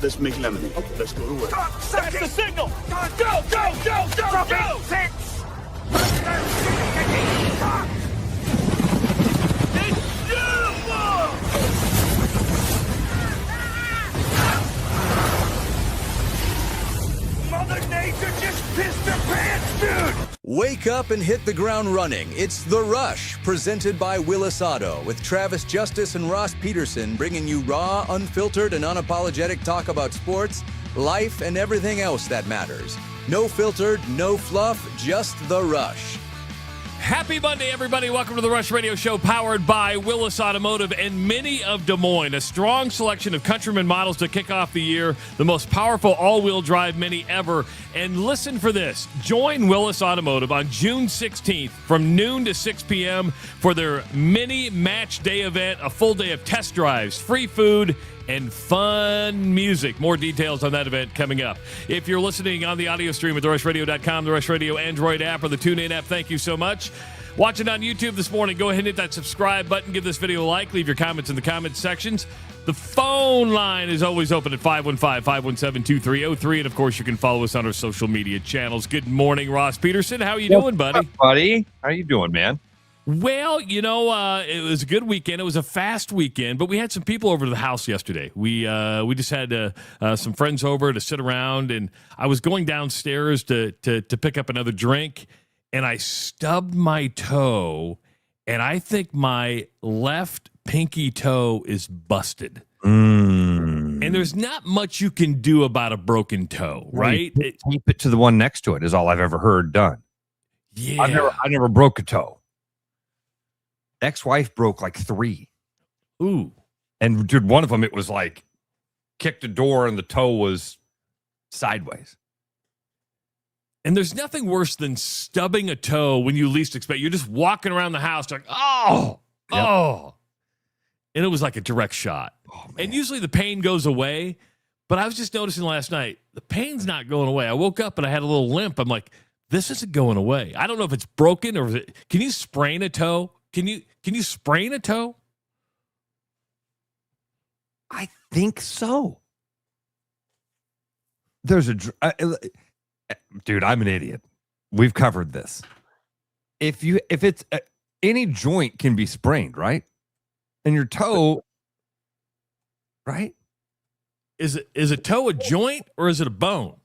Let's make lemonade. Let's go to work. That's the signal! Go, go, go, go, go! It's beautiful! Mother Nature just pissed her pants, dude! Wake up and hit the ground running. It's The Rush, presented by Willis Auto, with Travis Justice and Ross Peterson bringing you raw, unfiltered, and unapologetic talk about sports, life, and everything else that matters. No filtered, no fluff, just The Rush. Happy Monday, everybody. Welcome to the Rush Radio Show, powered by Willis Automotive and Mini of Des Moines. A strong selection of Countryman models to kick off the year. The most powerful all-wheel drive Mini ever. And listen for this. Join Willis Automotive on June 16th from noon to 6 p.m. for their Mini Match Day event. A full day of test drives, free food, and fun music. More details on that event coming up. If you're listening on the audio stream at therushladio.com, the Rush Radio Android app, or the TuneIn app, thank you so much. Watching on YouTube this morning, go ahead and hit that subscribe button. Give this video a like. Leave your comments in the comments sections. The phone line is always open at 515-517-2303. And, of course, you can follow us on our social media channels. Good morning, Ross Peterson. How are you doing, buddy? What's up, buddy? How you doing, man? Well, you know, it was a good weekend. It was a fast weekend, but we had some people over to the house yesterday. We just had some friends over to sit around, and I was going downstairs to pick up another drink, and I stubbed my toe, and I think my left pinky toe is busted. And there's not much you can do about a broken toe, right? Tape it to the one next to it is all I've ever heard done. Yeah. I never broke a toe. Ex-wife broke like 3. Ooh. And dude, one of them, it was like kicked a door and the toe was sideways. And there's nothing worse than stubbing a toe when you least expect. You're just walking around the house like, oh. And it was like a direct shot. Oh, and usually the pain goes away, but I was just noticing last night, the pain's not going away. I woke up and I had a little limp. I'm like, this isn't going away. I don't know if it's broken or is it. Can you sprain a toe? Can you sprain a toe? I think so. There's dude, I'm an idiot. We've covered this. If it's any joint can be sprained, right? And your toe, right? Is a toe a joint or is it a bone?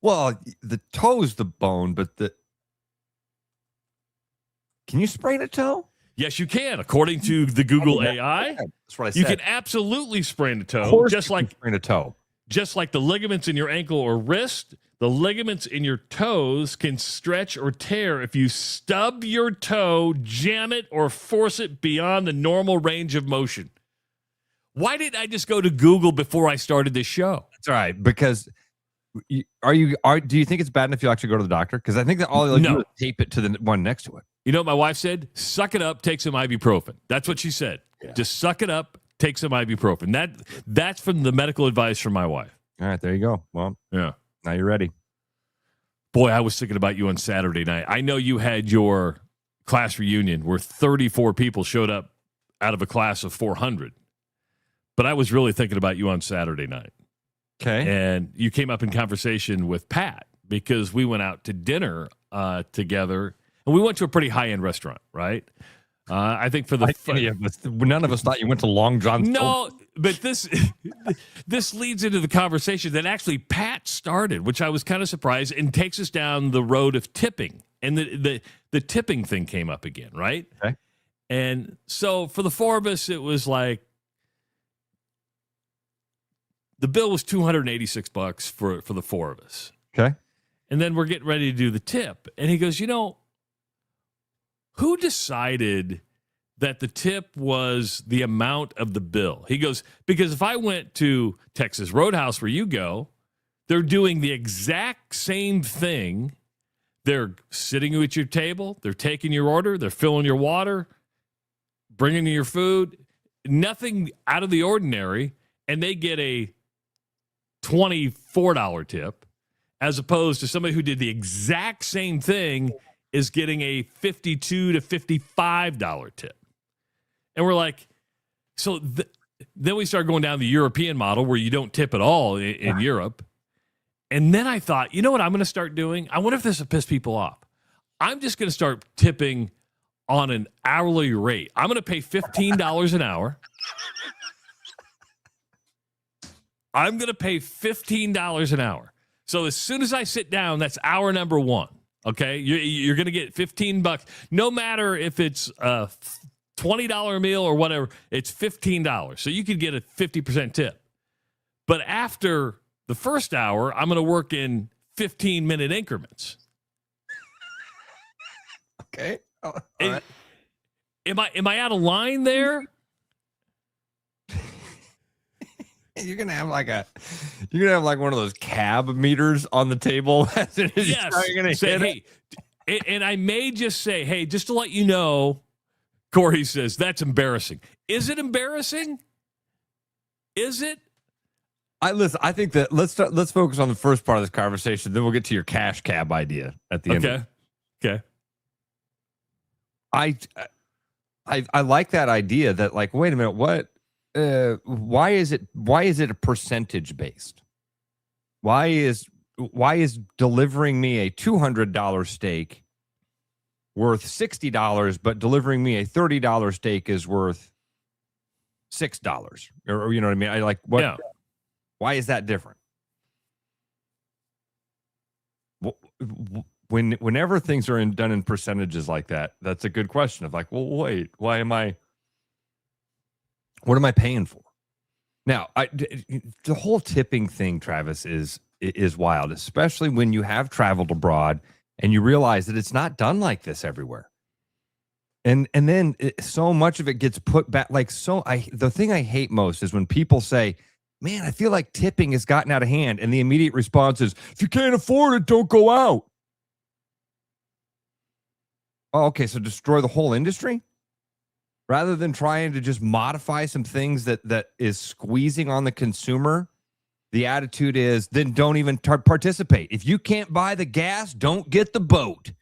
Well, the toe's the bone, but can you sprain a toe? Yes, you can. According to the Google AI, that's what I said. You can absolutely sprain a toe, just like sprain a toe. Just like the ligaments in your ankle or wrist, the ligaments in your toes can stretch or tear if you stub your toe, jam it, or force it beyond the normal range of motion. Why didn't I just go to Google before I started this show? That's all right, because do you think it's bad enough you actually go to the doctor? Because I think that all you do is tape it to the one next to it. You know what my wife said? Suck it up, take some ibuprofen. That's what she said. Yeah. Just suck it up, take some ibuprofen. That's from the medical advice from my wife. All right, there you go. Well, yeah. Now you're ready. Boy, I was thinking about you on Saturday night. I know you had your class reunion where 34 people showed up out of a class of 400. But I was really thinking about you on Saturday night. Okay. And you came up in conversation with Pat because we went out to dinner together. And we went to a pretty high-end restaurant, right? I think for none of us thought you went to Long John's. No, but this leads into the conversation that actually Pat started, which I was kind of surprised, and takes us down the road of tipping. And the tipping thing came up again, right? Okay. And so for the four of us, it was like the bill was $286 for the four of us. Okay. And then we're getting ready to do the tip. And he goes, who decided that the tip was the amount of the bill? He goes, because if I went to Texas Roadhouse where you go, they're doing the exact same thing. They're sitting at your table. They're taking your order. They're filling your water, bringing you your food. Nothing out of the ordinary. And they get a $24 tip as opposed to somebody who did the exact same thing is getting a $52 to $55 tip. And we're like, so Then we started going down the European model where you don't tip at all in Europe. And then I thought, you know what I'm going to start doing? I wonder if this will piss people off. I'm just going to start tipping on an hourly rate. I'm going to pay $15 an hour. I'm going to pay $15 an hour. So as soon as I sit down, that's hour number one. Okay, you're going to get $15. No matter if it's a $20 meal or whatever, it's $15. So you could get a 50% tip. But after the first hour, I'm going to work in 15-minute increments. Okay. All right. Am I out of line there? You're gonna have like one of those cab meters on the table. Yes. You're gonna say, hey, and I may just say, hey, just to let you know, Corey says that's embarrassing. Is it embarrassing? Is it? I think that let's focus on the first part of this conversation. Then we'll get to your cash cab idea at the end. Okay. I like that idea that, like, wait a minute, what? Why is it a percentage based? Why is delivering me a $200 steak worth $60, but delivering me a $30 steak is worth $6? Or you know what I mean? I like what? Yeah. Why is that different? Whenever things are done in percentages like that, that's a good question of like, well, wait, what am I paying for? Now, the whole tipping thing, Travis, is wild, especially when you have traveled abroad and you realize that it's not done like this everywhere. And then so much of it gets put back. The thing I hate most is when people say, man, I feel like tipping has gotten out of hand. And the immediate response is, if you can't afford it, don't go out. Oh, okay. So destroy the whole industry? Rather than trying to just modify some things that is squeezing on the consumer, the attitude is then don't even participate. If you can't buy the gas, don't get the boat.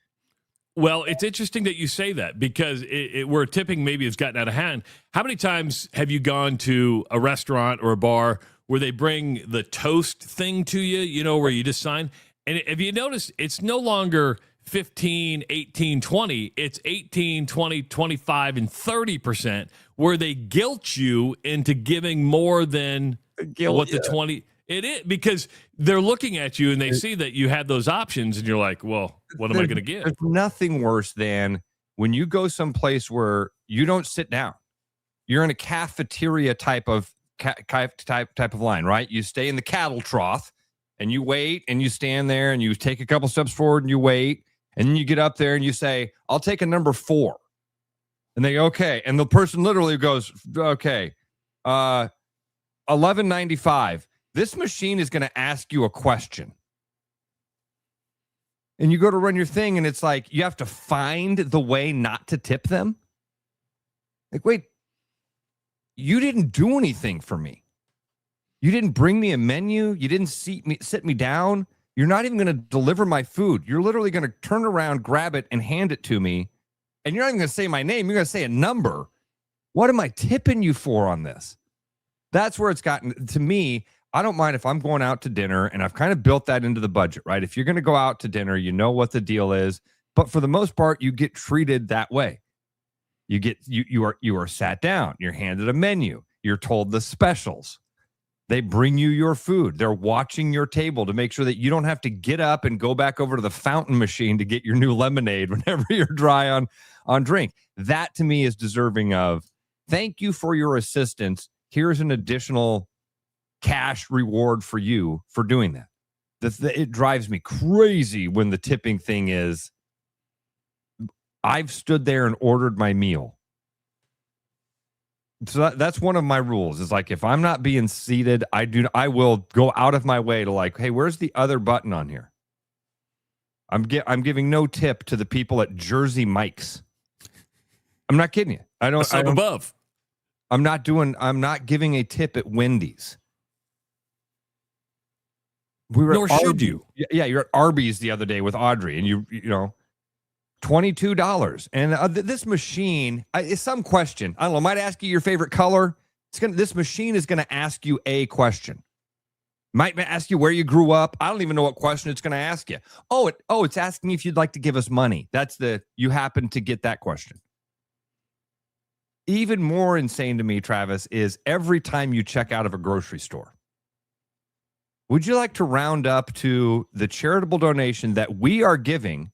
Well, it's interesting that you say that because where tipping maybe has gotten out of hand. How many times have you gone to a restaurant or a bar where they bring the toast thing to you, where you just sign? And have you noticed it's no longer 15, 18, 20, it's 18, 20, 25, and 30%, where they guilt you into giving more than the 20. It is because they're looking at you and they see that you had those options and you're like, well, what am I going to give? There's nothing worse than when you go someplace where you don't sit down. You're in a cafeteria type of line, right? You stay in the cattle trough and you wait and you stand there and you take a couple steps forward and you wait. And then you get up there and you say, I'll take a number 4. And they go, okay. And the person literally goes, okay, $11.95. This machine is going to ask you a question. And you go to run your thing and it's like, you have to find the way not to tip them. Like, wait, you didn't do anything for me. You didn't bring me a menu. You didn't sit me down. You're not even going to deliver my food. You're literally going to turn around, grab it, and hand it to me. And you're not even going to say my name. You're going to say a number. What am I tipping you for on this? That's where it's gotten to me. I don't mind if I'm going out to dinner, and I've kind of built that into the budget, right? If you're going to go out to dinner, you know what the deal is. But for the most part, you get treated that way. You are sat down. You're handed a menu. You're told the specials. They bring you your food. They're watching your table to make sure that you don't have to get up and go back over to the fountain machine to get your new lemonade whenever you're dry on drink. That to me is deserving of thank you for your assistance. Here's an additional cash reward for you for doing that. It drives me crazy when the tipping thing is, I've stood there and ordered my meal. So that's one of my rules. Is like if I'm not being seated, I will go out of my way to like, hey, where's the other button on here? I'm giving no tip to the people at Jersey Mike's. I'm not kidding you. I don't. Above. I'm not giving a tip at Wendy's. Nor should you. Yeah, you're at Arby's the other day with Audrey, and you know. $22. And this machine is some question. I don't know. Might ask you your favorite color. This machine is going to ask you a question. Might ask you where you grew up. I don't even know what question it's going to ask you. It's asking if you'd like to give us money. You happen to get that question. Even more insane to me, Travis, is every time you check out of a grocery store, would you like to round up to the charitable donation that we are giving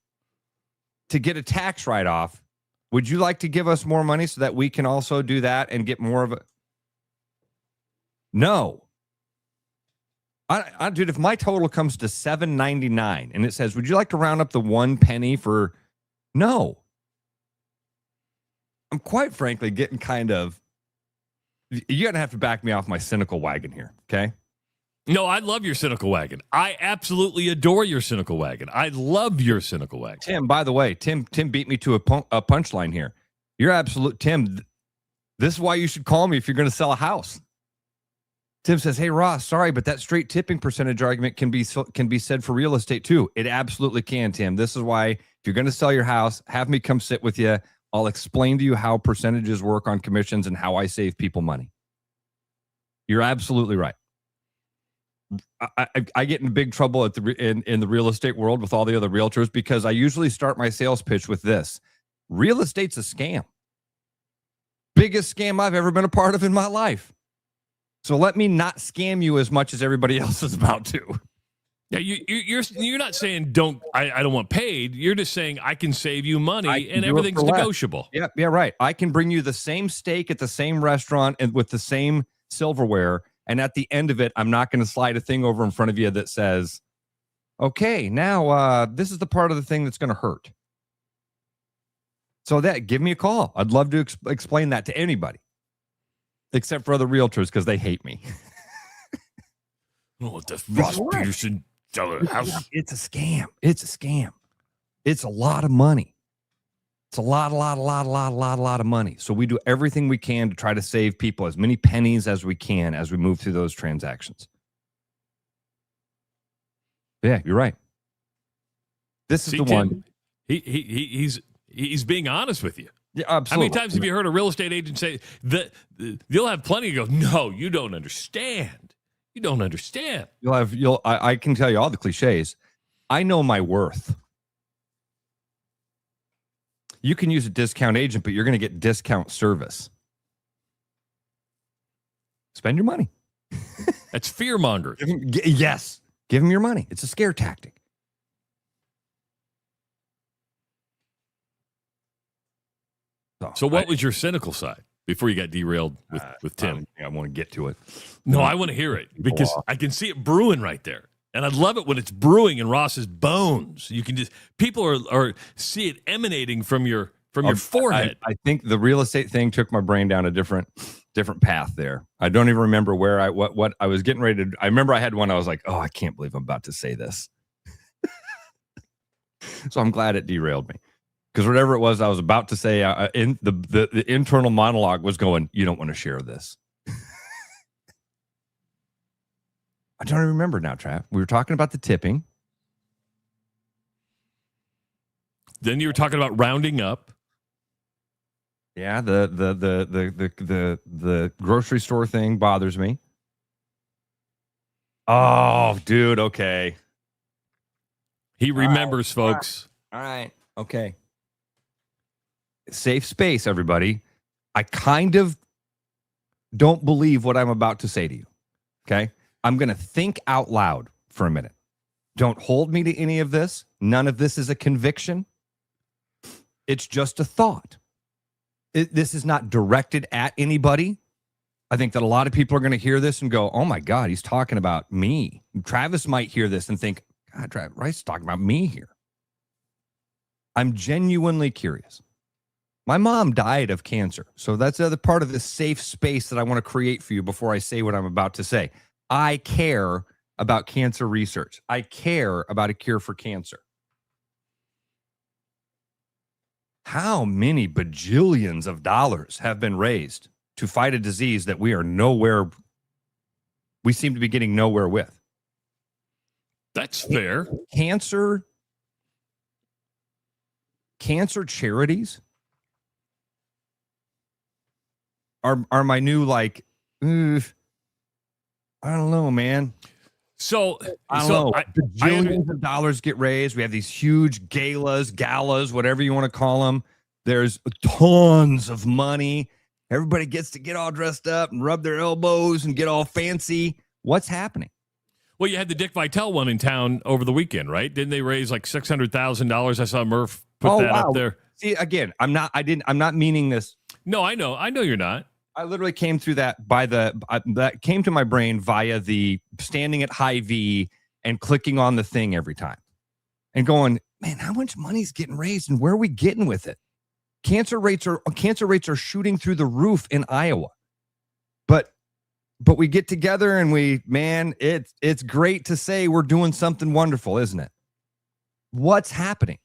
to get a tax write-off? Would you like to give us more money so that we can also do that and get more of a... No. Dude, if my total comes to $7.99 and it says, would you like to round up the 1 penny for... No. I'm quite frankly getting kind of... You're going to have to back me off my cynical wagon here, okay? No, I love your cynical wagon. I absolutely adore your cynical wagon. I love your cynical wagon. Tim, by the way, Tim beat me to a punchline here. You're absolute... Tim, this is why you should call me if you're going to sell a house. Tim says, hey, Ross, sorry, but that straight tipping percentage argument can be said for real estate too. It absolutely can, Tim. This is why if you're going to sell your house, have me come sit with you. I'll explain to you how percentages work on commissions and how I save people money. You're absolutely right. I get in big trouble in the real estate world with all the other realtors because I usually start my sales pitch with this. Real estate's a scam. Biggest scam I've ever been a part of in my life. So let me not scam you as much as everybody else is about to. Yeah, you're not saying I don't want paid. You're just saying I can save you money and everything's negotiable. Yeah, right. I can bring you the same steak at the same restaurant and with the same silverware, and at the end of it, I'm not going to slide a thing over in front of you that says, "Okay, now this is the part of the thing that's going to hurt." So give me a call. I'd love to explain that to anybody. Except for other realtors because they hate me. Oh, the Ross Peterson house. It's a scam. It's a scam. It's a lot of money. It's a lot of money. So we do everything we can to try to save people as many pennies as we can as we move through those transactions. Yeah, you're right. This is the Tim, one. He's being honest with you. Yeah, absolutely. How many times have you heard a real estate agent say that you'll have plenty of go, no, you don't understand. You don't understand. I can tell you all the cliches. I know my worth. You can use a discount agent, but you're going to get discount service. Spend your money. That's fear mongering. Yes. Give them your money. It's a scare tactic. So what was your cynical side before you got derailed with Tim? I want to get to it. No, I want to hear it because I can see it brewing right there. And I love it when it's brewing in Ross's bones. You can just, people are see it emanating from your forehead. I think the real estate thing took my brain down a different path there. I don't even remember where what I was getting ready to. I remember I had one. I was like, oh, I can't believe I'm about to say this. So I'm glad it derailed me. Because whatever it was I was about to say, in the internal monologue was going, you don't want to share this. I don't remember now, Trav. We were talking about the tipping. Then you were talking about rounding up. Yeah, the grocery store thing bothers me. Oh, dude, okay. He remembers, folks. All right. Okay. Safe space, everybody. I kind of don't believe what I'm about to say to you. Okay? I'm going to think out loud for a minute. Don't hold me to any of this. None of this is a conviction. It's just a thought. This is not directed at anybody. I think that a lot of people are going to hear this and go, oh my God, he's talking about me. Travis might hear this and think, God, Travis is talking about me here. I'm genuinely curious. My mom died of cancer. So that's the other part of this safe space that I want to create for you before I say what I'm about to say. I care about cancer research. I care about a cure for cancer. How many bajillions of dollars have been raised to fight a disease that we seem to be getting nowhere with? That's fair. Cancer charities are my new oof, I don't know, man. So I don't know. Bajillions of dollars get raised. We have these huge galas, whatever you want to call them. There's tons of money. Everybody gets to get all dressed up and rub their elbows and get all fancy. What's happening? Well, you had the Dick Vitale one in town over the weekend, right? Didn't they raise like $600,000? I saw Murph put that up there. See, again, I'm not meaning this. No, I know you're not. I literally came through that that came to my brain via the standing at high V and clicking on the thing every time and going, man, how much money's getting raised and where are we getting with it? Cancer rates are shooting through the roof in Iowa. But we get together and it's great to say we're doing something wonderful, isn't it? What's happening?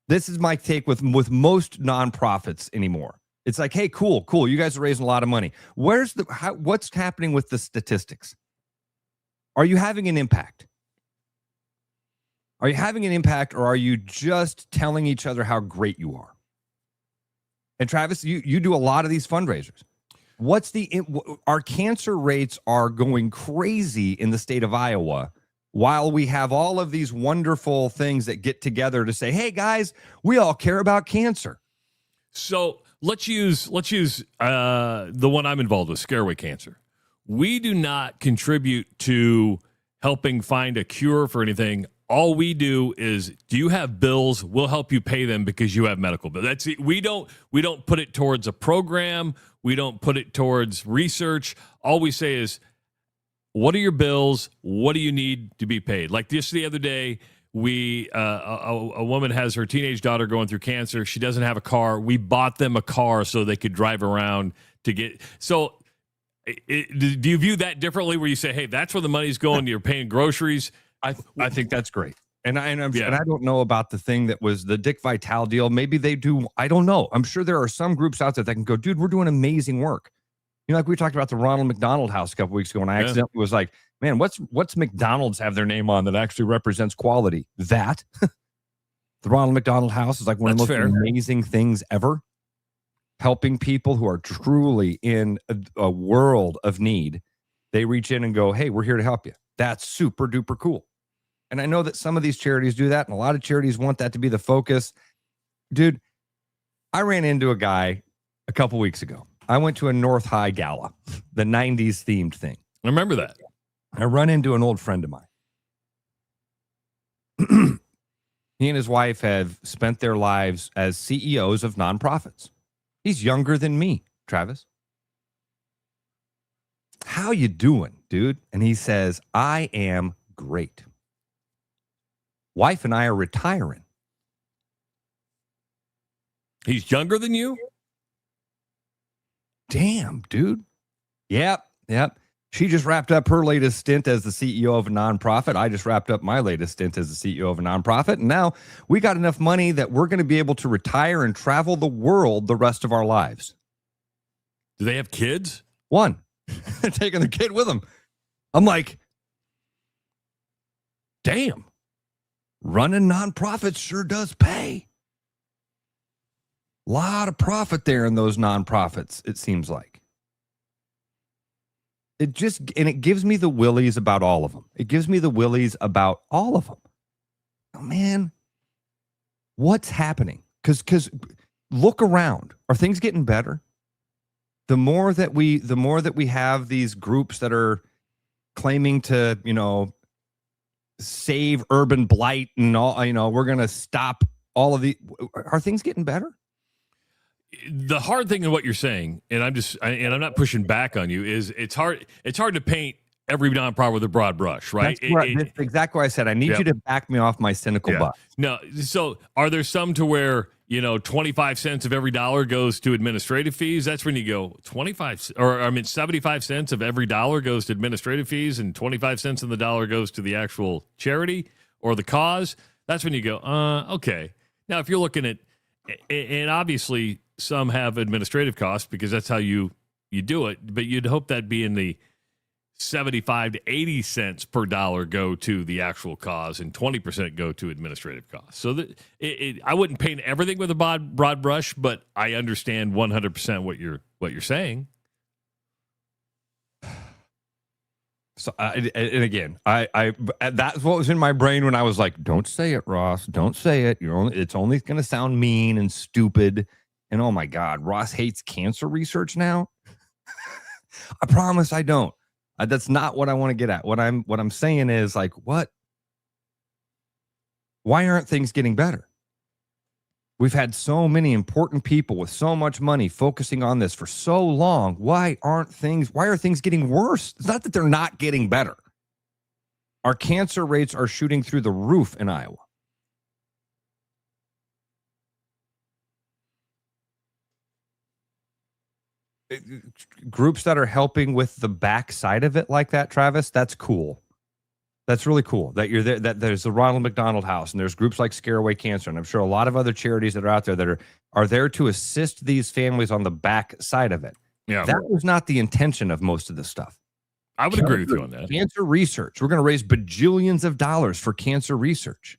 This is my take with most nonprofits anymore. It's like, hey, cool. You guys are raising a lot of money. What's happening with the statistics? Are you having an impact? Are you having an impact, or are you just telling each other how great you are? And Travis, you do a lot of these fundraisers. Our cancer rates are going crazy in the state of Iowa, while we have all of these wonderful things that get together to say, hey guys, we all care about cancer. So let's use the one I'm involved with, Scareway Cancer. We do not contribute to helping find a cure for anything. All we do is, do you have bills? We'll help you pay them because you have medical bills. That's it. We don't put it towards a program. We don't put it towards research. All we say is, what are your bills? What do you need to be paid? Like just the other day, a woman has her teenage daughter going through cancer. She doesn't have a car. We bought them a car so they could drive around to get. So do you view that differently, where you say, hey, that's where the money's going? You're paying groceries. I think that's great. And I don't know about the thing that was the Dick Vitale deal. Maybe they do. I don't know. I'm sure there are some groups out there that can go, dude, we're doing amazing work. You know, like we talked about the Ronald McDonald House a couple weeks ago, and I accidentally was like, man, what's McDonald's have their name on that actually represents quality? That the Ronald McDonald House is like one of the most amazing things ever. Helping people who are truly in a world of need. They reach in and go, hey, we're here to help you. That's super duper cool. And I know that some of these charities do that, and a lot of charities want that to be the focus. Dude, I ran into a guy a couple weeks ago. I went to a North High gala, the 90s themed thing. I remember that. I run into an old friend of mine. He and his wife have spent their lives as CEOs of nonprofits. He's younger than me, Travis. How you doing, dude? And he says, I am great. Wife and I are retiring. He's younger than you? Damn, dude. Yep. She just wrapped up her latest stint as the CEO of a nonprofit. I just wrapped up my latest stint as the CEO of a nonprofit. And now we got enough money that we're going to be able to retire and travel the world the rest of our lives. Do they have kids? One. They're taking the kid with them. I'm like, damn. Running nonprofits sure does pay. A lot of profit there in those nonprofits, it seems like. It gives me the willies about all of them. It gives me the willies about all of them. Oh, man, what's happening? Because look around. Are things getting better? The more that we have these groups that are claiming to, save urban blight and all, we're going to stop all of the. Are things getting better? The hard thing in what you're saying, and I'm not pushing back on you, is it's hard to paint every nonprofit with a broad brush, right? That's exactly what I said. I need you to back me off my cynical butt. No, so are there some to where 25 cents of every dollar goes to administrative fees? That's when you go 75 cents of every dollar goes to administrative fees, and 25 cents of the dollar goes to the actual charity or the cause. That's when you go, okay. Now, if you're looking at, and obviously some have administrative costs because that's how you do it, but you'd hope that'd be in the 75 to 80 cents per dollar go to the actual cause and 20% go to administrative costs. So that I wouldn't paint everything with a broad brush, but I understand 100% what you're saying. So, and again, I that's what was in my brain when I was like, "Don't say it, Ross. Don't say it. It's only going to sound mean and stupid." And oh my God, Ross hates cancer research now. I promise I don't. That's not what I want to get at. What I'm saying is like, what? Why aren't things getting better? We've had so many important people with so much money focusing on this for so long. Why are things getting worse? It's not that they're not getting better. Our cancer rates are shooting through the roof in Iowa. Groups that are helping with the backside of it like that, Travis, that's cool. That's really cool that you're there, that there's the Ronald McDonald House and there's groups like Scare Away Cancer. And I'm sure a lot of other charities that are out there that are there to assist these families on the back side of it. Yeah. That was not the intention of most of this stuff. I would agree with you on that. Cancer research. We're going to raise bajillions of dollars for cancer research.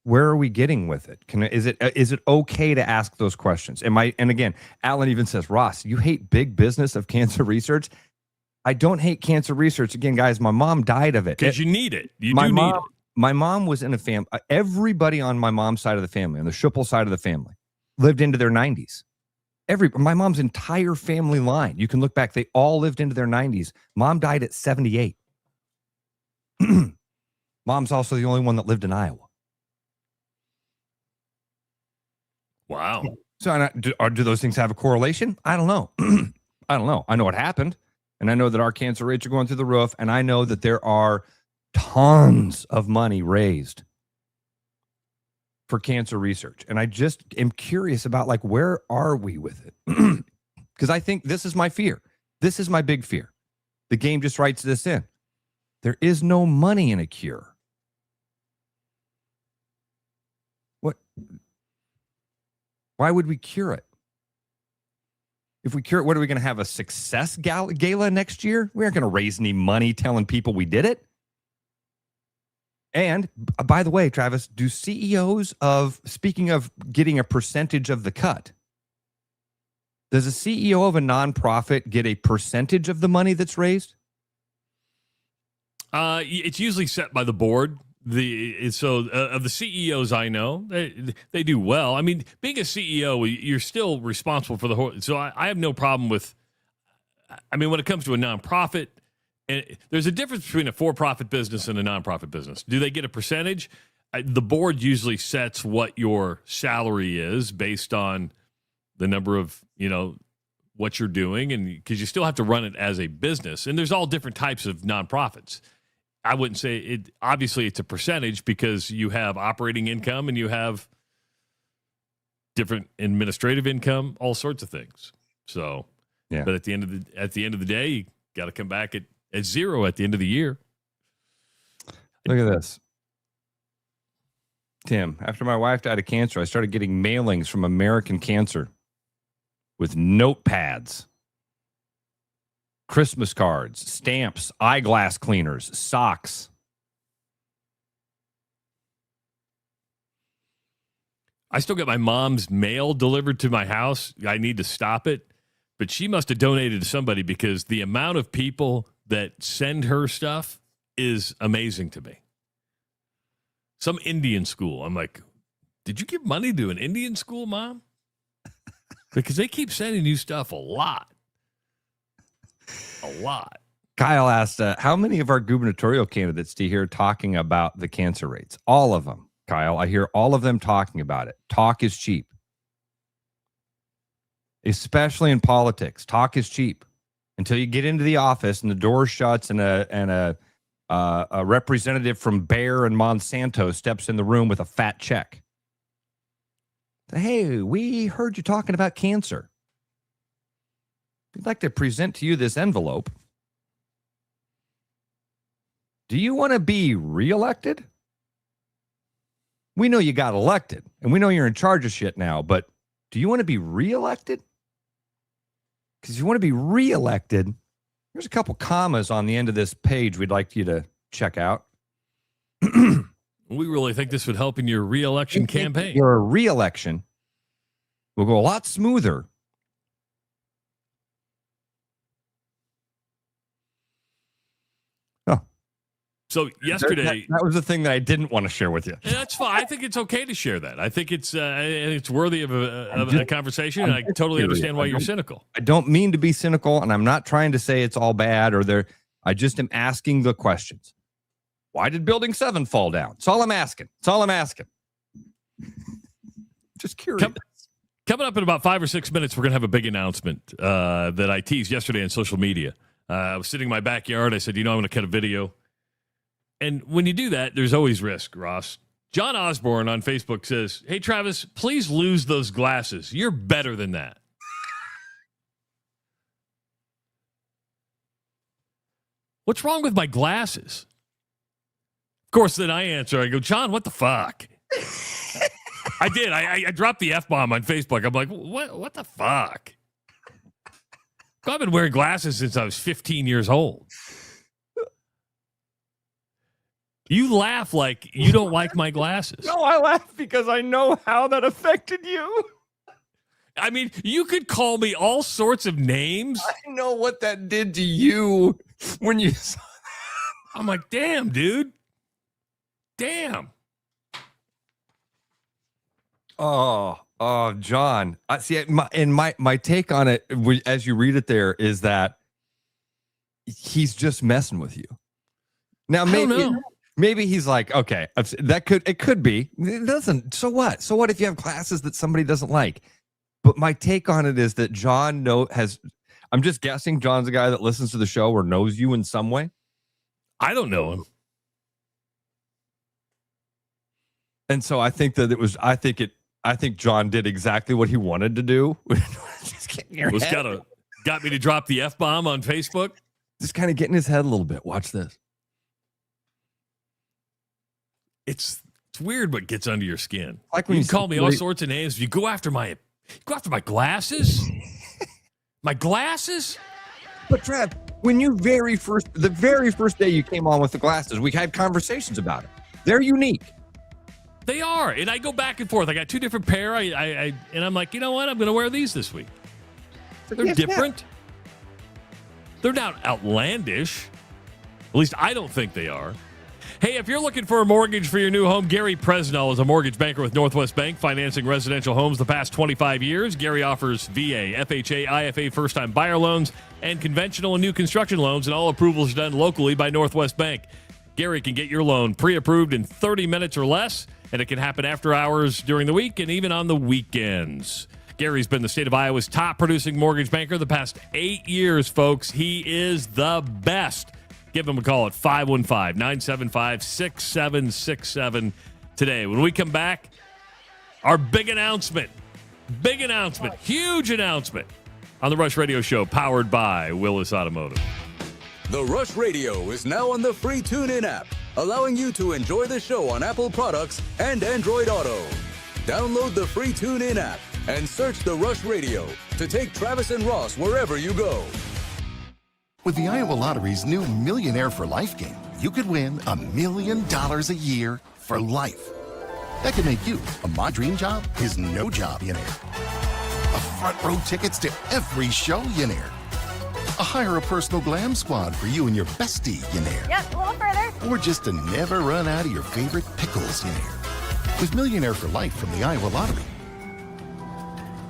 Where are we getting with it? Is it okay to ask those questions? And again, Alan even says, Ross, you hate big business of cancer research. I don't hate cancer research. Again, guys, my mom died of it. Because you need it. You do need it. My mom was in a family. Everybody on my mom's side of the family, on the Schippel side of the family, lived into their 90s. My mom's entire family line, you can look back, they all lived into their 90s. Mom died at 78. Mom's also the only one that lived in Iowa. Wow. So do those things have a correlation? I don't know. I don't know. I know what happened. And I know that our cancer rates are going through the roof. And I know that there are tons of money raised for cancer research. And I just am curious about, like, where are we with it? Because I think this is my fear. This is my big fear. The game just writes this in. There is no money in a cure. What? Why would we cure it? If we cure it, what are we going to have, a success gala next year? We aren't going to raise any money telling people we did it. And by the way, Travis, do CEOs speaking of getting a percentage of the cut, does a CEO of a nonprofit get a percentage of the money that's raised? It's usually set by the board. Of the CEOs I know, they do well. I mean, being a CEO, you're still responsible for the whole. So I have no problem with. I mean, when it comes to a nonprofit, there's a difference between a for-profit business and a nonprofit business. Do they get a percentage? The board usually sets what your salary is based on the number of what you're doing, and because you still have to run it as a business, and there's all different types of nonprofits. I wouldn't say it. Obviously, it's a percentage because you have operating income and you have different administrative income, all sorts of things. So, yeah. But at the end of the day, you got to come back at zero at the end of the year. Look at this, Tim. After my wife died of cancer, I started getting mailings from American Cancer with notepads, Christmas cards, stamps, eyeglass cleaners, socks. I still get my mom's mail delivered to my house. I need to stop it. But she must have donated to somebody, because the amount of people that send her stuff is amazing to me. Some Indian school. I'm like, did you give money to an Indian school, Mom? Because they keep sending you stuff a lot. A lot. Kyle asked, how many of our gubernatorial candidates do you hear talking about the cancer rates? All of them, Kyle. I hear all of them talking about it. Talk is cheap. Especially in politics. Talk is cheap. Until you get into the office and the door shuts and a representative from Bayer and Monsanto steps in the room with a fat check. Hey, we heard you talking about cancer. We'd like to present to you this envelope. Do you want to be reelected? We know you got elected, and we know you're in charge of shit now, but do you want to be reelected? Because if you want to be reelected, there's a couple commas on the end of this page we'd like you to check out. We really think this would help in your reelection campaign. Your reelection will go a lot smoother So yesterday, that was the thing that I didn't want to share with you. and that's fine. I think it's okay to share that. I think it's worthy of a conversation, and I totally understand why you're cynical. I don't mean to be cynical, and I'm not trying to say it's all bad or there. I just am asking the questions. Why did Building 7 fall down? That's all I'm asking. Just curious. Coming up in about 5 or 6 minutes, we're going to have a big announcement that I teased yesterday on social media. I was sitting in my backyard. I said, I'm going to cut a video. And when you do that, there's always risk, Ross. John Osborne on Facebook says, hey, Travis, please lose those glasses. You're better than that. What's wrong with my glasses? Of course, then I answer. I go, John, what the fuck? I did. I dropped the F-bomb on Facebook. I'm like, what the fuck? I've been wearing glasses since I was 15 years old. You laugh like you don't like my glasses. No, I laugh because I know how that affected you. I mean, you could call me all sorts of names. I know what that did to you when you saw that. I'm like, damn, dude. Damn. Oh, John. I see. My take on it, as you read it there, is that he's just messing with you. Now, maybe he's like, okay, it could be. It doesn't. So what? So what if you have classes that somebody doesn't like? But my take on it is that John I'm just guessing John's a guy that listens to the show or knows you in some way. I don't know him. And so I think John did exactly what he wanted to do. Got me to drop the F-bomb on Facebook. Just kind of get in his head a little bit. Watch this. It's weird what gets under your skin. Like when you call me all sorts of names. You go after my glasses. My glasses. But Trev, when the very first day you came on with the glasses, we had conversations about it. They're unique. They are, and I go back and forth. I got two different pair. And I'm like, you know what? I'm going to wear these this week. They're different. They're not outlandish. At least I don't think they are. Hey, if you're looking for a mortgage for your new home, Gary Presnell is a mortgage banker with Northwest Bank, financing residential homes the past 25 years. Gary offers VA, FHA, IFA first-time buyer loans, and conventional and new construction loans, and all approvals are done locally by Northwest Bank. Gary can get your loan pre-approved in 30 minutes or less, and it can happen after hours during the week and even on the weekends. Gary's been the state of Iowa's top producing mortgage banker the past 8 years, folks. He is the best. Give him a call at 515-975-6767 today. When we come back, our big announcement, huge announcement on the Rush Radio Show, powered by Willis Automotive. The Rush Radio is now on the free TuneIn app, allowing you to enjoy the show on Apple products and Android Auto. Download the free TuneIn app and search The Rush Radio to take Travis and Ross wherever you go. With the Iowa Lottery's new Millionaire for Life game, you could win $1 million a year for life. That could make you a My Dream Job is No Job millionaire, a front row tickets to every show millionaire, a hire a personal glam squad for you and your bestie millionaire. Yep, a little further. Or just to never run out of your favorite pickles millionaire. With Millionaire for Life from the Iowa Lottery,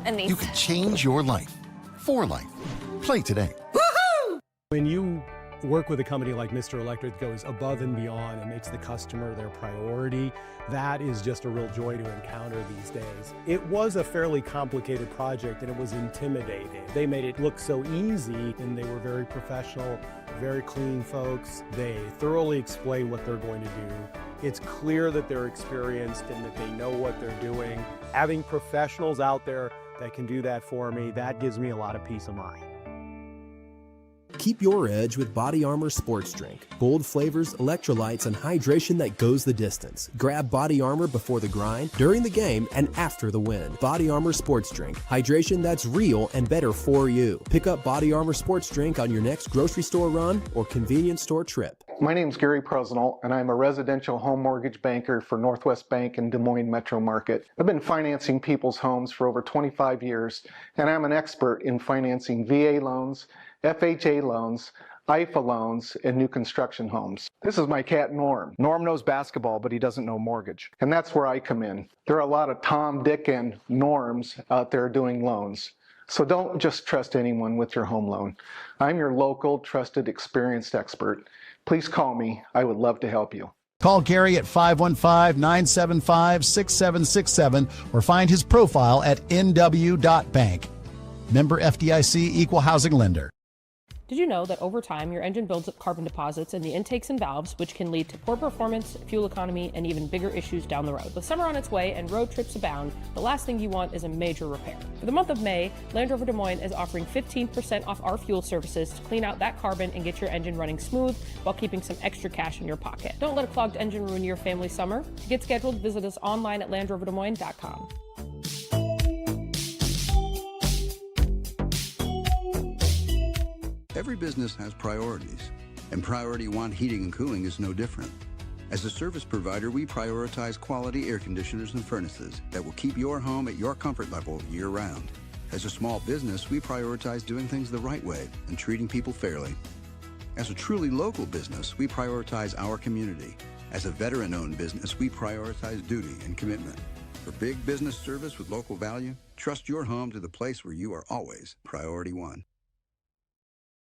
And these. you could change your life for life. Play today. When you work with a company like Mr. Electric that goes above and beyond and makes the customer their priority, that is just a real joy to encounter these days. It was a fairly complicated project and it was intimidating. They made it look so easy and they were very professional, very clean folks. They thoroughly explain what they're going to do. It's clear that they're experienced and that they know what they're doing. Having professionals out there that can do that for me, that gives me a lot of peace of mind. Keep your edge with Body Armor Sports Drink. Bold flavors, electrolytes, and hydration that goes the distance. Grab Body Armor before the grind, during the game, and after the win. Body Armor Sports Drink. Hydration that's real and better for you. Pick up Body Armor Sports Drink on your next grocery store run or convenience store trip. My name's Gary Presnell, and I'm a residential home mortgage banker for Northwest Bank in Des Moines Metro Market. I've been financing people's homes for over 25 years, and I'm an expert in financing VA loans, FHA loans, IFA loans, and new construction homes. This is my cat Norm. Norm knows basketball, but he doesn't know mortgage. And that's where I come in. There are a lot of Tom, Dick, and Norms out there doing loans. So don't just trust anyone with your home loan. I'm your local, trusted, experienced expert. Please call me. I would love to help you. Call Gary at 515-975-6767 or find his profile at nw.bank. Member FDIC, Equal Housing Lender. Did you know that over time, your engine builds up carbon deposits in the intakes and valves, which can lead to poor performance, fuel economy, and even bigger issues down the road? With summer on its way and road trips abound, the last thing you want is a major repair. For the month of May, Land Rover Des Moines is offering 15% off our fuel services to clean out that carbon and get your engine running smooth while keeping some extra cash in your pocket. Don't let a clogged engine ruin your family's summer. To get scheduled, visit us online at LandRoverDesMoines.com. Every business has priorities, and Priority One Heating and Cooling is no different. As a service provider, we prioritize quality air conditioners and furnaces that will keep your home at your comfort level year-round. As a small business, we prioritize doing things the right way and treating people fairly. As a truly local business, we prioritize our community. As a veteran-owned business, we prioritize duty and commitment. For big business service with local value, trust your home to the place where you are always Priority One.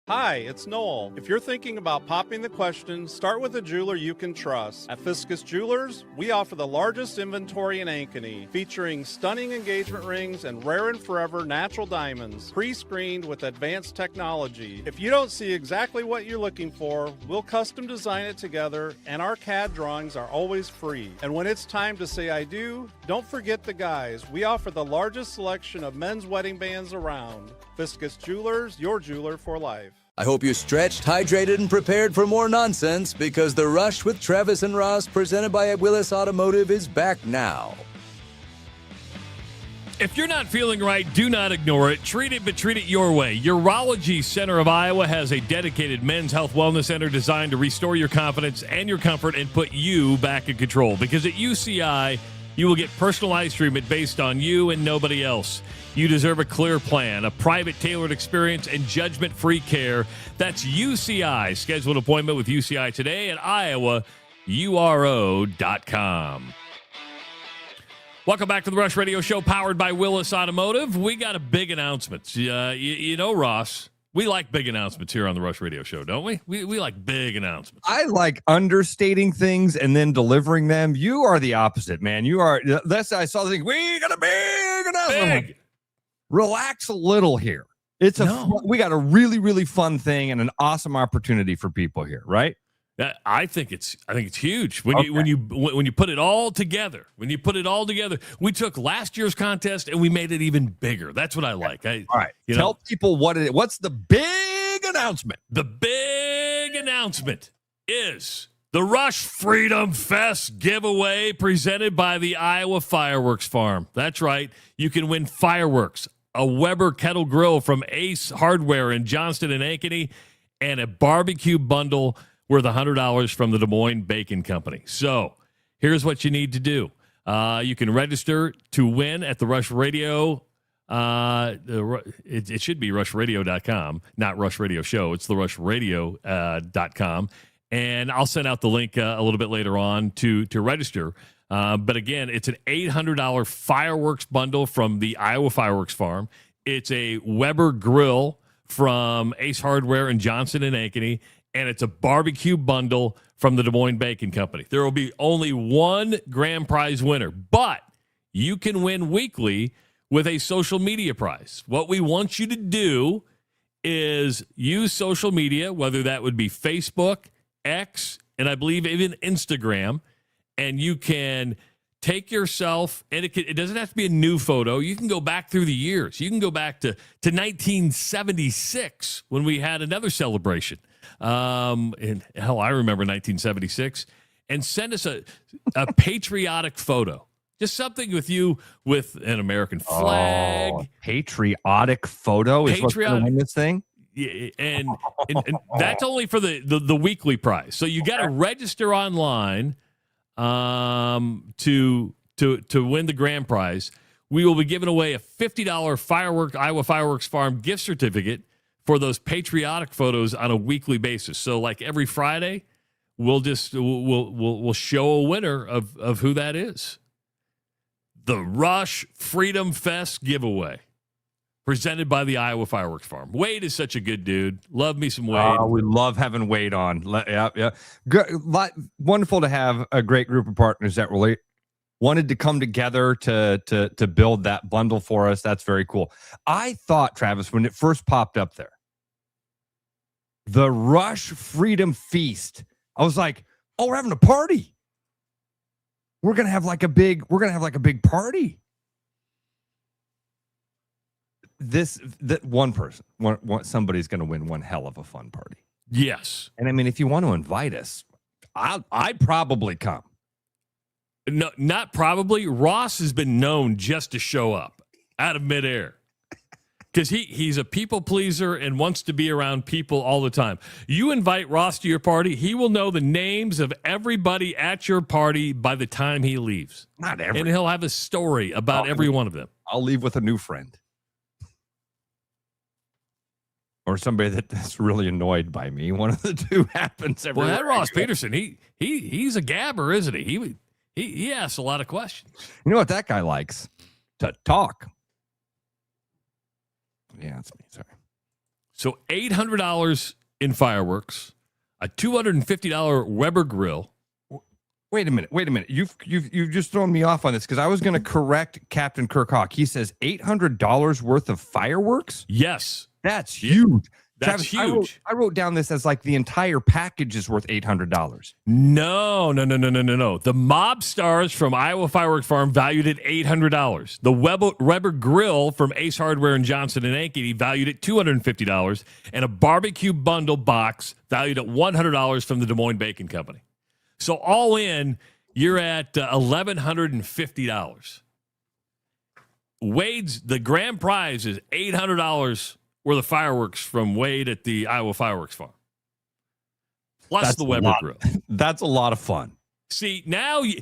Hi, it's Noel. If you're thinking about popping the question, start with a jeweler you can trust. At Fiscus Jewelers, we offer the largest inventory in Ankeny, featuring stunning engagement rings and rare and forever natural diamonds, pre-screened with advanced technology. If you don't see exactly what you're looking for, we'll custom design it together, and our CAD drawings are always free. And when it's time to say I do, don't forget the guys. We offer the largest selection of men's wedding bands around. Fiscus Jewelers, your jeweler for life. I hope you're stretched, hydrated, and prepared for more nonsense, because The Rush with Travis and Ross, presented by Willis Automotive, is back now. If you're not feeling right, do not ignore it. Treat it, but treat it your way. Urology Center of Iowa has a dedicated men's health wellness center designed to restore your confidence and your comfort and put you back in control. Because at UCI, you will get personalized treatment based on you and nobody else. You deserve a clear plan, a private tailored experience, and judgment-free care. That's UCI. Schedule an appointment with UCI today at iowauro.com. Welcome back to the Rush Radio Show, powered by Willis Automotive. We got a big announcement. You know, Ross, we like big announcements here on the Rush Radio Show, don't we? We like big announcements. I like understating things and then delivering them. You are the opposite, man. You are. I saw the thing. We got a big announcement. Big. Relax a little here. We got a really, really fun thing and an awesome opportunity for people here, right? I think it's huge when you put it all together. When you put it all together, we took last year's contest and we made it even bigger. That's what I like. All right, tell people what's the big announcement. The big announcement is the Rush Freedom Fest giveaway presented by the Iowa Fireworks Farm. That's right. You can win fireworks, a Weber kettle grill from Ace Hardware in Johnston and Ankeny, and a barbecue bundle worth $100 from the Des Moines Bacon Company. So here's what you need to do. You can register to win at the Rush Radio. It should be rushradio.com, not Rush Radio Show. It's the rushradio.com. And I'll send out the link a little bit later on to register. But again, it's an $800 fireworks bundle from the Iowa Fireworks Farm. It's a Weber grill from Ace Hardware in Johnson and Ankeny. And it's a barbecue bundle from the Des Moines Bacon Company. There will be only one grand prize winner, but you can win weekly with a social media prize. What we want you to do is use social media, whether that would be Facebook, X, and I believe even Instagram, and you can take yourself, and it doesn't have to be a new photo. You can go back through the years. You can go back to 1976 when we had another celebration. And hell, I remember 1976, and send us a patriotic photo. Just something with you with an American flag. Patriotic photo is what's going to win this thing? Yeah, and that's only for the weekly prize. So you got to register online to win the grand prize. We will be giving away a $50 Iowa Fireworks Farm gift certificate for those patriotic photos on a weekly basis. So like every Friday, we'll show a winner of who that is. The Rush Freedom Fest giveaway, presented by the Iowa Fireworks Farm. Wade is such a good dude. Love me some Wade. We love having Wade on. Yeah. Wonderful to have a great group of partners that really wanted to come together to build that bundle for us. That's very cool. I thought, Travis, when it first popped up there, the Rush Freedom Feast, I was like, oh, we're having a party. We're gonna have like a big party. That one person, somebody's going to win one hell of a fun party. Yes. And I mean, if you want to invite us, I'd probably come. No, not probably. Ross has been known just to show up out of midair because he's a people pleaser and wants to be around people all the time. You invite Ross to your party, he will know the names of everybody at your party by the time he leaves. Not every. And he'll have a story about every one of them. I'll leave with a new friend. Or somebody that's really annoyed by me. One of the two happens every. Well, that Ross Peterson, he's a gabber, isn't he? He asks a lot of questions. You know what that guy likes? To talk. Yeah, that's me. Sorry. So $800 in fireworks, a $250 Weber grill. Wait a minute. You've just thrown me off on this because I was going to correct Captain Kirk Hawk. He says $800 worth of fireworks. Yes. That's huge. That's Travis, huge. I wrote down this as like the entire package is worth $800. No. The Mob Stars from Iowa Fireworks Farm valued at $800. The Weber Grill from Ace Hardware and Johnson and Ankeny valued at $250, and a barbecue bundle box valued at $100 from the Des Moines Bacon Company. So all in, you're at $1,150. The grand prize is $800 worth of fireworks from Wade at the Iowa Fireworks Farm. Plus the Weber Grill. That's a lot of fun. See, now you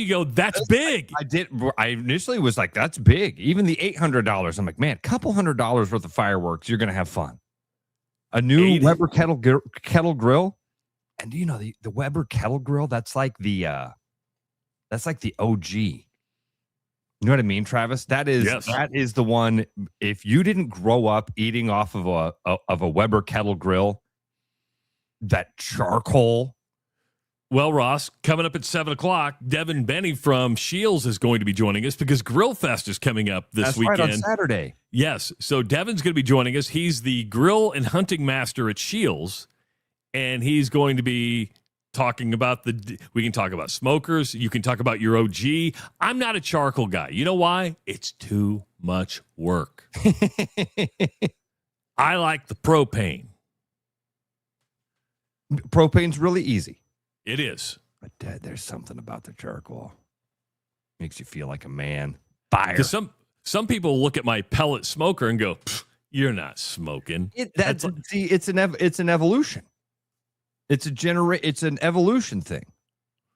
go, that's big. I initially was like, that's big. Even the $800, I'm like, man, a couple $100 worth of fireworks, you're going to have fun. A new Weber kettle grill. And do you know the Weber kettle grill? That's like the OG. You know what I mean, Travis? That is the one. If you didn't grow up eating off of a Weber kettle grill, that charcoal. Well, Ross, coming up at 7:00, Devin Beni from Scheels is going to be joining us because Grillfest is coming up this weekend. Right, on Saturday. Yes, so Devin's going to be joining us. He's the grill and hunting master at Scheels, and he's going to be talking about we can talk about smokers. You can talk about your OG. I'm not a charcoal guy. You know why? It's too much work. I like the propane. Propane's really easy. It is. But there's something about the charcoal. Makes you feel like a man. Fire. Because some people look at my pellet smoker and go, "You're not smoking." It's an evolution. It's an evolution thing.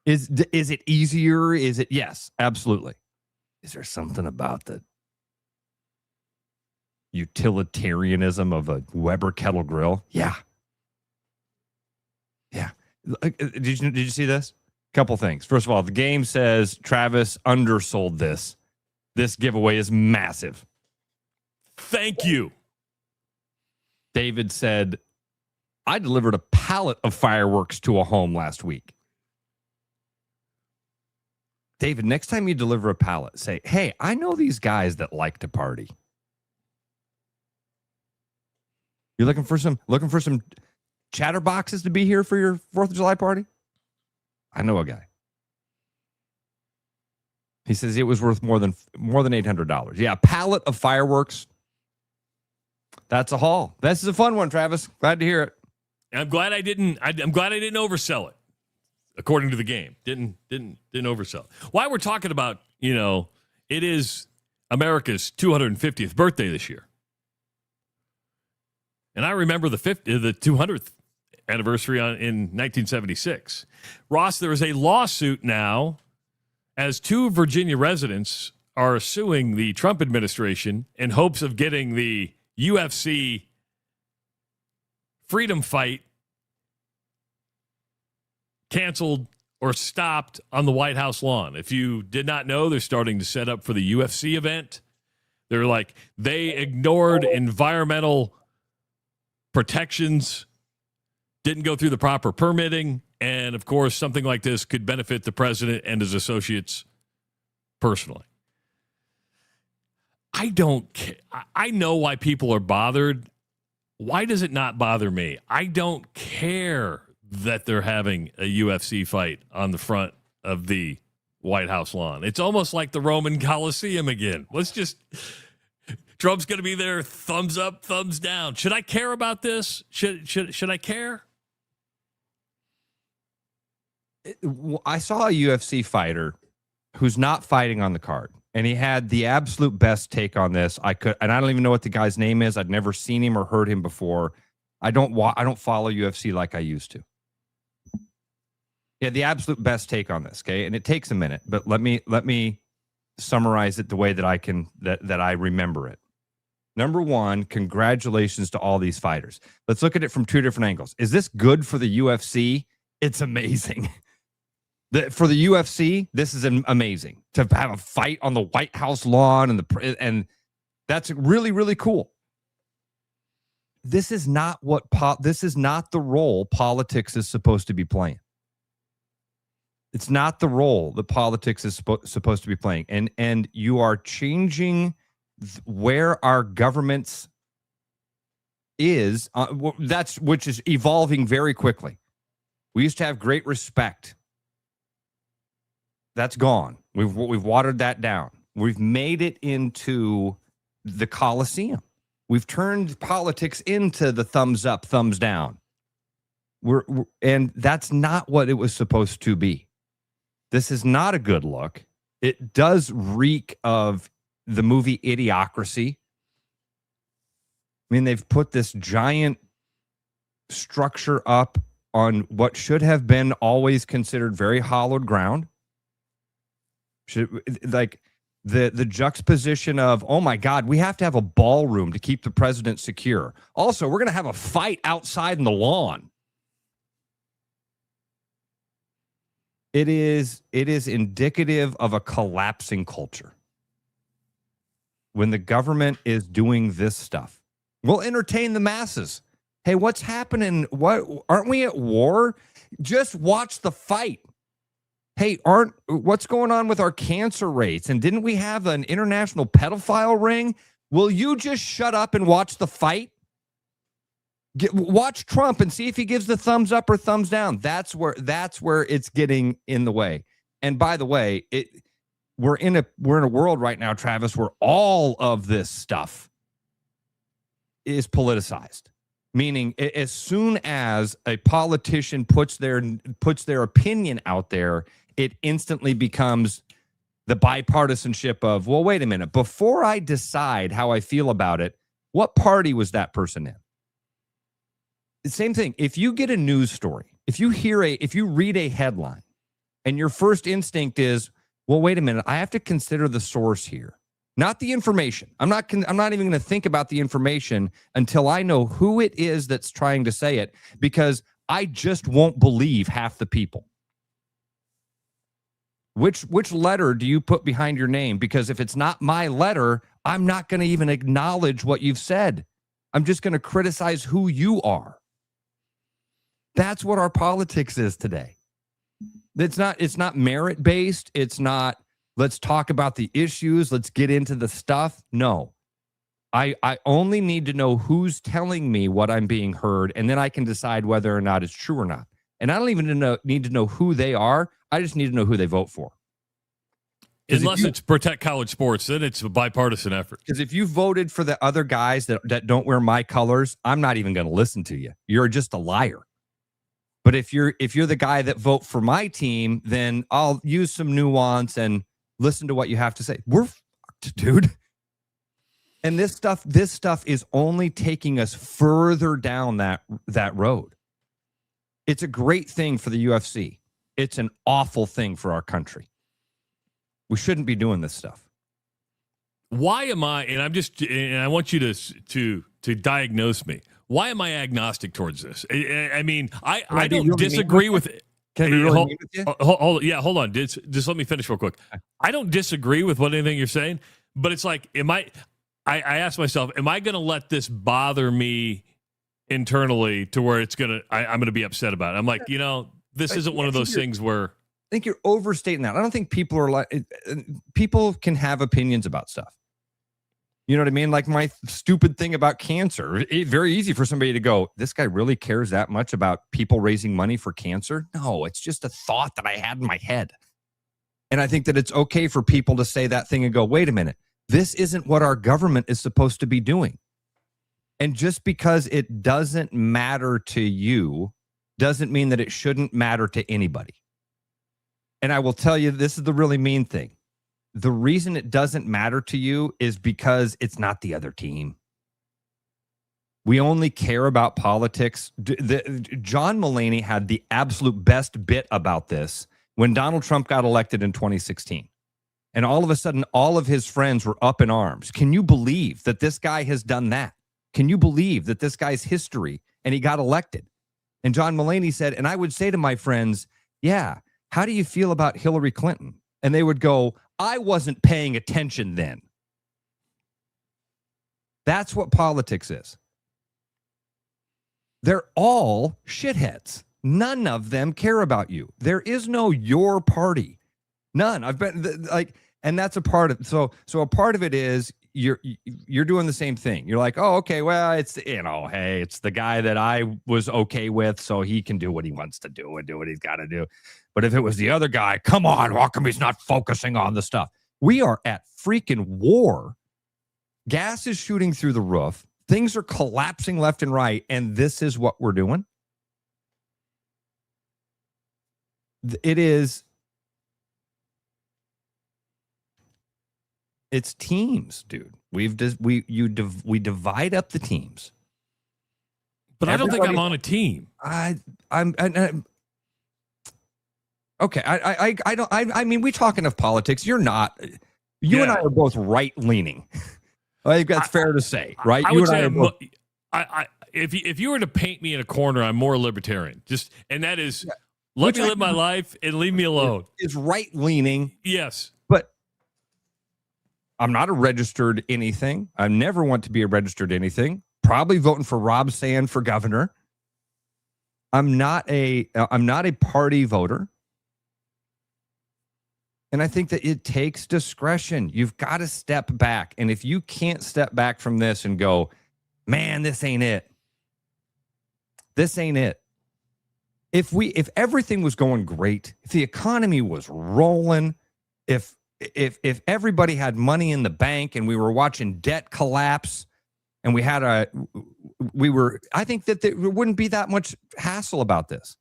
Is it easier? Is it? Yes, absolutely. Is there something about the utilitarianism of a Weber kettle grill? Yeah. Did you see this? Couple things. First of all, the game says Travis undersold this. This giveaway is massive. Thank you. David said, I delivered a pallet of fireworks to a home last week. David, next time you deliver a pallet, say, hey, I know these guys that like to party. You're looking for some chatterboxes to be here for your 4th of July party? I know a guy. He says it was worth more than $800. Yeah, a pallet of fireworks. That's a haul. This is a fun one, Travis. Glad to hear it. I'm glad I didn't oversell it. According to the game, didn't oversell it. Why we're talking about, it is America's 250th birthday this year, and I remember the 200th anniversary in 1976. Ross, there is a lawsuit now, as 2 Virginia residents are suing the Trump administration in hopes of getting the UFC freedom fight canceled or stopped on the White House lawn. If you did not know, they're starting to set up for the UFC event. They ignored environmental protections, didn't go through the proper permitting, and of course, something like this could benefit the president and his associates personally. I don't care. I know why people are bothered. Why does it not bother me? I don't care that they're having a UFC fight on the front of the White House lawn. It's almost like the Roman Coliseum again. Trump's going to be there, thumbs up, thumbs down. Should I care about this? Should I care? I saw a UFC fighter who's not fighting on the card, and he had the absolute best take on this. And I don't even know what the guy's name is. I'd never seen him or heard him before. I don't follow UFC like I used to. Yeah, the absolute best take on this, okay? And it takes a minute, but let me summarize it the way that I remember it. Number one, congratulations to all these fighters. Let's look at it from two different angles. Is this good for the UFC? It's amazing. For the UFC, this is amazing to have a fight on the White House lawn, and that's really, really cool. This is not the role politics is supposed to be playing. It's not the role that politics is supposed to be playing. And you are changing where our governments is, which is evolving very quickly. We used to have great respect. That's gone. We've watered that down. We've made it into the Coliseum. We've turned politics into the thumbs up, thumbs down. And that's not what it was supposed to be. This is not a good look. It does reek of the movie Idiocracy. I mean, they've put this giant structure up on what should have been always considered very hollowed ground. The juxtaposition of, oh my God, we have to have a ballroom to keep the president secure. Also, we're going to have a fight outside in the lawn. It is indicative of a collapsing culture. When the government is doing this stuff, we'll entertain the masses. Hey, what's happening? Aren't we at war? Just watch the fight. Hey, what's going on with our cancer rates? And didn't we have an international pedophile ring? Will you just shut up and watch the fight? Watch Trump and see if he gives the thumbs up or thumbs down. That's where it's getting in the way. And by the way, we're in a world right now, Travis, where all of this stuff is politicized. Meaning, as soon as a politician puts their opinion out there, it instantly becomes the bipartisanship of, well, wait a minute, before I decide how I feel about it, what party was that person in? The same thing. If you get a news story, if you read a headline, and your first instinct is, well, wait a minute, I have to consider the source here, not the information. I'm not even going to think about the information until I know who it is that's trying to say it, because I just won't believe half the people. Which letter do you put behind your name? Because if it's not my letter, I'm not going to even acknowledge what you've said. I'm just going to criticize who you are. That's what our politics is today. It's not merit-based. It's not, let's talk about the issues. Let's get into the stuff. No. I only need to know who's telling me what I'm being heard, and then I can decide whether or not it's true or not. And I don't even need to know who they are. I just need to know who they vote for. Unless it's protect college sports, then it's a bipartisan effort. Because if you voted for the other guys that don't wear my colors, I'm not even going to listen to you. You're just a liar. But if you're the guy that vote for my team, then I'll use some nuance and listen to what you have to say. We're fucked, dude. And this stuff is only taking us further down that road. It's a great thing for the UFC. It's an awful thing for our country. We shouldn't be doing this stuff. Why am I? And I want you to diagnose me. why am I agnostic towards this? I mean, I be don't really disagree with it. Can I be really mean with you? Hold on. Just let me finish real quick. I don't disagree with anything you're saying, but it's like, I ask myself, am I going to let this bother me internally to where I'm going to be upset about it? I'm like, this isn't one of those things where. I think you're overstating that. I don't think people are people can have opinions about stuff. You know what I mean? Like my stupid thing about cancer. It's very easy for somebody to go, this guy really cares that much about people raising money for cancer? No, it's just a thought that I had in my head. And I think that it's okay for people to say that thing and go, wait a minute, this isn't what our government is supposed to be doing. And just because it doesn't matter to you doesn't mean that it shouldn't matter to anybody. And I will tell you, this is the really mean thing. The reason it doesn't matter to you is because it's not the other team. We only care about politics. John Mulaney had the absolute best bit about this when Donald Trump got elected in 2016. And all of a sudden, all of his friends were up in arms. Can you believe that this guy has done that? Can you believe that this guy's history and he got elected? And John Mulaney said, and I would say to my friends, yeah, how do you feel about Hillary Clinton? And they would go, I wasn't paying attention then. That's what politics is. They're all shitheads. None of them care about you. There is no your party. None. I've been like, and that's a part of, so a part of it is you're doing the same thing. You're like, oh, okay, well, it's, hey, it's the guy that I was okay with, so he can do what he wants to do and do what he's got to do. But if it was the other guy, come on, how come he's not focusing on the stuff? We are at freaking war. Gas is shooting through the roof. Things are collapsing left and right. And this is what we're doing. It's teams, dude. We divide up the teams. But I don't think I'm on a team. Okay, I mean, we talking of politics. You're not. You and I are both right leaning. I think that's fair to say, right? I would say, if you were to paint me in a corner, I'm more libertarian. And that is, let me live my life and leave me alone. It's right leaning. Yes, but I'm not a registered anything. I never want to be a registered anything. Probably voting for Rob Sand for governor. I'm not a party voter. And I think that it takes discretion. You've got to step back. And if you can't step back from this and go, man, this ain't it. This ain't it. If everything was going great, if the economy was rolling, if everybody had money in the bank and we were watching debt collapse and I think that there wouldn't be that much hassle about this.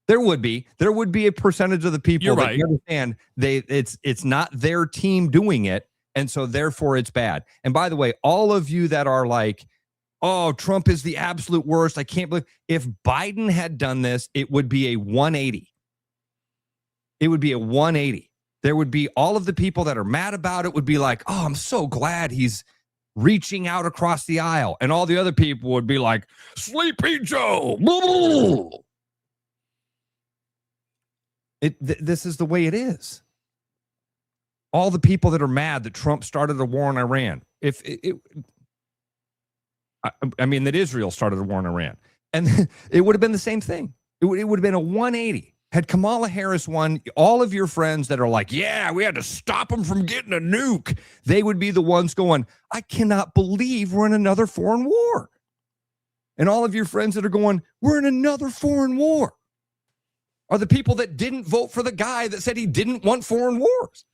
There would be a percentage of the people that understand it's not their team doing it, and so therefore it's bad. And by the way, all of you that are like, oh, Trump is the absolute worst, I can't believe, if Biden had done this, it would be a 180. It would be a 180. There would be all of the people that are mad about it would be like, oh, I'm so glad he's reaching out across the aisle. And all the other people would be like, Sleepy Joe. This is the way it is. All the people that are mad that Trump started a war in Iran, that Israel started a war in Iran, and it would have been the same thing. It would have been a 180. Had Kamala Harris won, all of your friends that are like, yeah, we had to stop him from getting a nuke, they would be the ones going, I cannot believe we're in another foreign war. And all of your friends that are going, we're in another foreign war, are the people that didn't vote for the guy that said he didn't want foreign wars.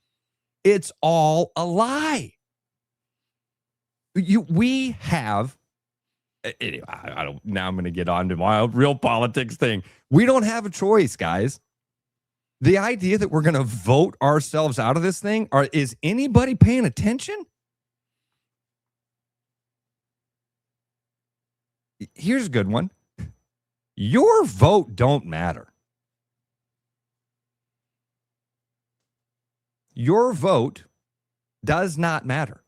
It's all a lie. We have, anyway, now I'm going to get on to my real politics thing. We don't have a choice, guys. The idea that we're going to vote ourselves out of this thing, is anybody paying attention? Here's a good one. Your vote don't matter. Your vote does not matter.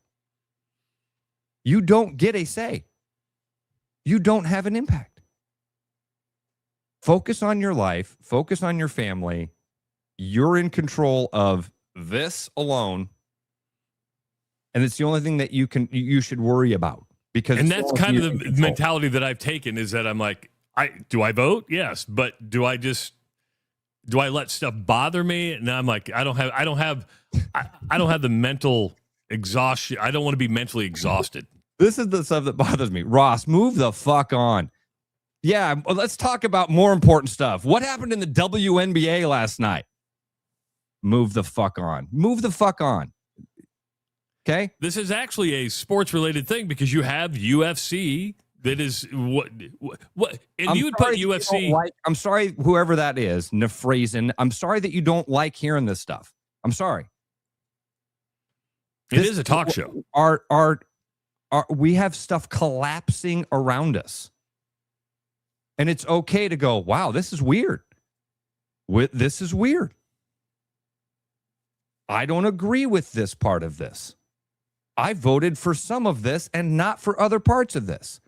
You don't get a say. you don't have an impact. Focus on your life, focus on your family. You're in control of this alone. And it's the only thing that you should worry about. And that's kind of the mentality that I've taken, is that I'm like, do I vote? Yes. But do I let stuff bother me? And I'm like, I don't have the mental exhaustion. I don't want to be mentally exhausted. This is the stuff that bothers me. Ross, move the fuck on. Yeah, let's talk about more important stuff. What happened in the WNBA last night? Move the fuck on. Move the fuck on. Okay? This is actually a sports-related thing because you have UFC that is what and you would put UFC. I'm sorry, whoever that is, Nefrazen. I'm sorry that you don't like hearing this stuff. I'm sorry. It is a talk show. We have stuff collapsing around us. And it's okay to go, wow, this is weird. This is weird. I don't agree with this part of this. I voted for some of this and not for other parts of this.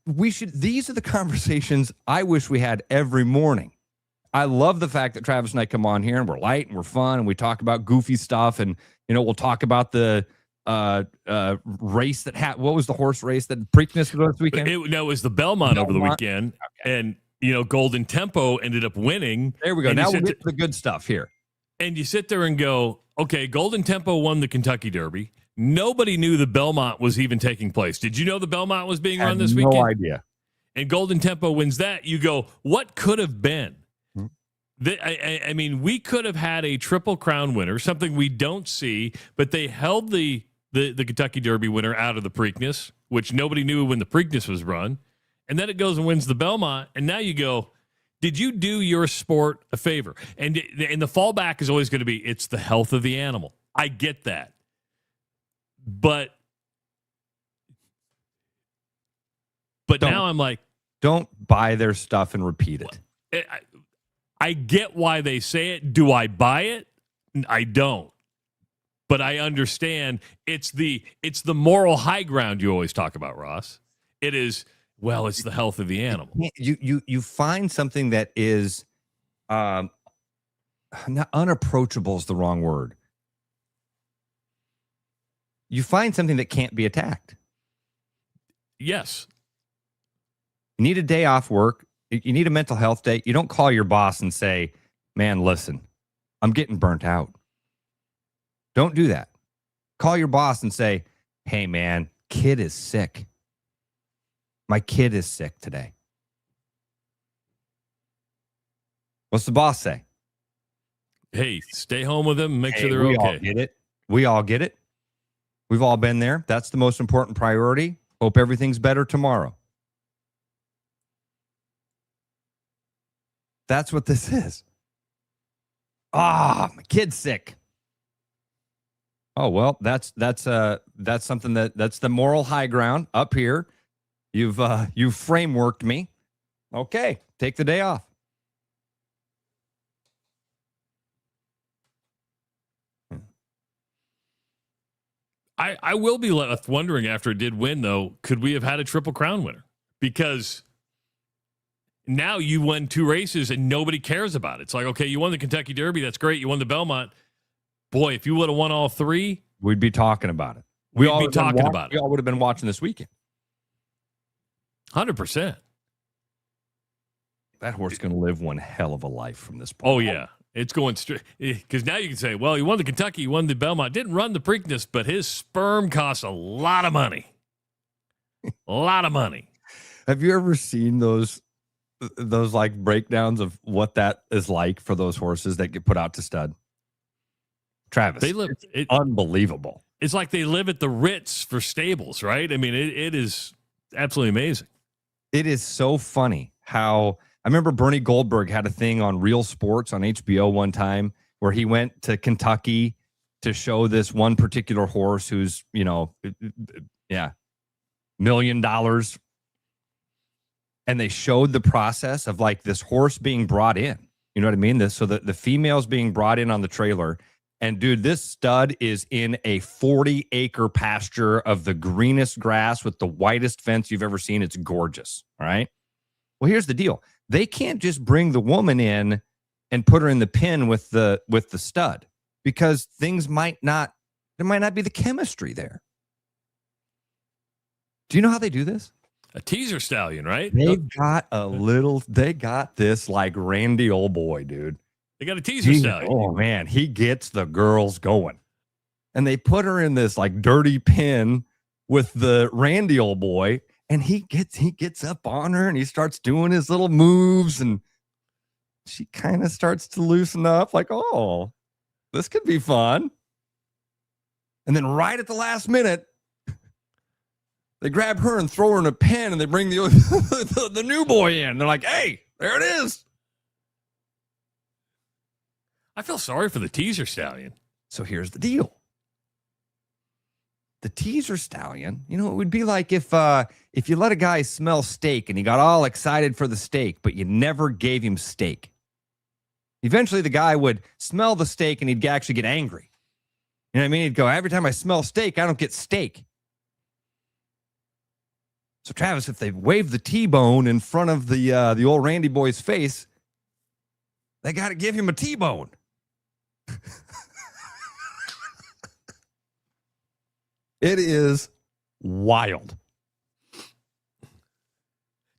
These are the conversations I wish we had every morning. I love the fact that Travis and I come on here and we're light and we're fun and we talk about goofy stuff, and we'll talk about the race that what was the horse race that Preakness was this weekend? It was the Belmont over the weekend, okay. And Golden Tempo ended up winning. There we go. Now we'll get to the good stuff here. And you sit there and go, okay, Golden Tempo won the Kentucky Derby. Nobody knew the Belmont was even taking place. Did you know the Belmont was being run this weekend? No idea. And Golden Tempo wins that. You go, what could have been? I mean, we could have had a Triple Crown winner, something we don't see, but they held the Kentucky Derby winner out of the Preakness, which nobody knew when the Preakness was run. And then it goes and wins the Belmont. And now you go, did you do your sport a favor? And the fallback is always going to be, it's the health of the animal. I get that. But now I'm like, don't buy their stuff and repeat it. I get why they say it. Do I buy it? I don't. But I understand it's the moral high ground you always talk about, Ross. It is, well, it's the health of the animal. You find something that is not unapproachable is the wrong word. You find something that can't be attacked. Yes. You need a day off work. You need a mental health day. You don't call your boss and say, man, listen, I'm getting burnt out. Don't do that. Call your boss and say, hey, man, kid is sick. My kid is sick today. What's the boss say? Hey, stay home with them and make sure they're we okay. All get it. We all get it. We've all been there. That's the most important priority. Hope everything's better tomorrow. That's what this is. My kid's sick. Oh, well, that's something that's the moral high ground up here. You've frameworked me. Okay, take the day off. I will be left wondering after it did win, though, could we have had a Triple Crown winner? Because now you won 2 races and nobody cares about it. It's like, okay, you won the Kentucky Derby. That's great. You won the Belmont. Boy, if you would have won all 3, we'd be talking about it. We all would have been watching this weekend. 100%. That horse is going to live one hell of a life from this point. Oh, yeah. It's going straight. Because now you can say, well, he won the Kentucky, he won the Belmont. Didn't run the Preakness, but his sperm costs a lot of money. A lot of money. Have you ever seen those like breakdowns of what that is like for those horses that get put out to stud? Travis, it's unbelievable. It's like they live at the Ritz for stables, right? I mean, it is absolutely amazing. It is so funny how I remember Bernie Goldberg had a thing on Real Sports on HBO one time where he went to Kentucky to show this one particular horse who's, $1 million. And they showed the process of like this horse being brought in. You know what I mean? So the female's being brought in on the trailer. And dude, this stud is in a 40-acre pasture of the greenest grass with the whitest fence you've ever seen. It's gorgeous. All right. Well, here's the deal. They can't just bring the woman in and put her in the pen with the stud, because there might not be the chemistry there. Do you know how they do this? A teaser stallion, right? They got this like Randy old boy, dude. They got a teaser stallion. Oh man, he gets the girls going. And they put her in this like dirty pen with the Randy old boy, and he gets up on her and he starts doing his little moves, and she kind of starts to loosen up like, oh, this could be fun. And then right at the last minute, they grab her and throw her in a pen, and they bring the new boy in. They're like, hey, there it is. I feel sorry for the teaser stallion. So here's the deal. The teaser stallion, it would be like if you let a guy smell steak and he got all excited for the steak, but you never gave him steak. Eventually, the guy would smell the steak and he'd actually get angry. You know what I mean? He'd go, every time I smell steak, I don't get steak. So, Travis, if they wave the T-bone in front of the old Randy boy's face, they got to give him a T-bone. It is wild.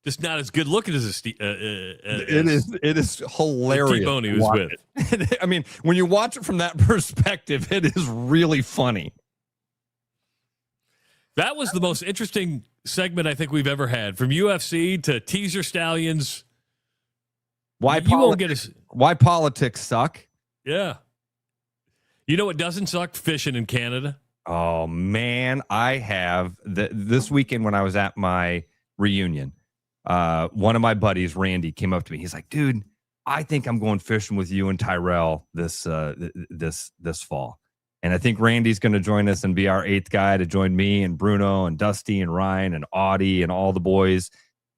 Just not as good looking as it is hilarious. The T-bone he was with. I mean, when you watch it from that perspective, it is really funny. That was the most interesting segment I think we've ever had, from UFC to teaser stallions. Why politics suck? Yeah. You know what doesn't suck? Fishing in Canada. Oh, man. I have. This weekend when I was at my reunion, one of my buddies, Randy, came up to me. He's like, dude, I think I'm going fishing with you and Tyrell this fall. And I think Randy's going to join us and be our 8th guy to join me and Bruno and Dusty and Ryan and Audie and all the boys.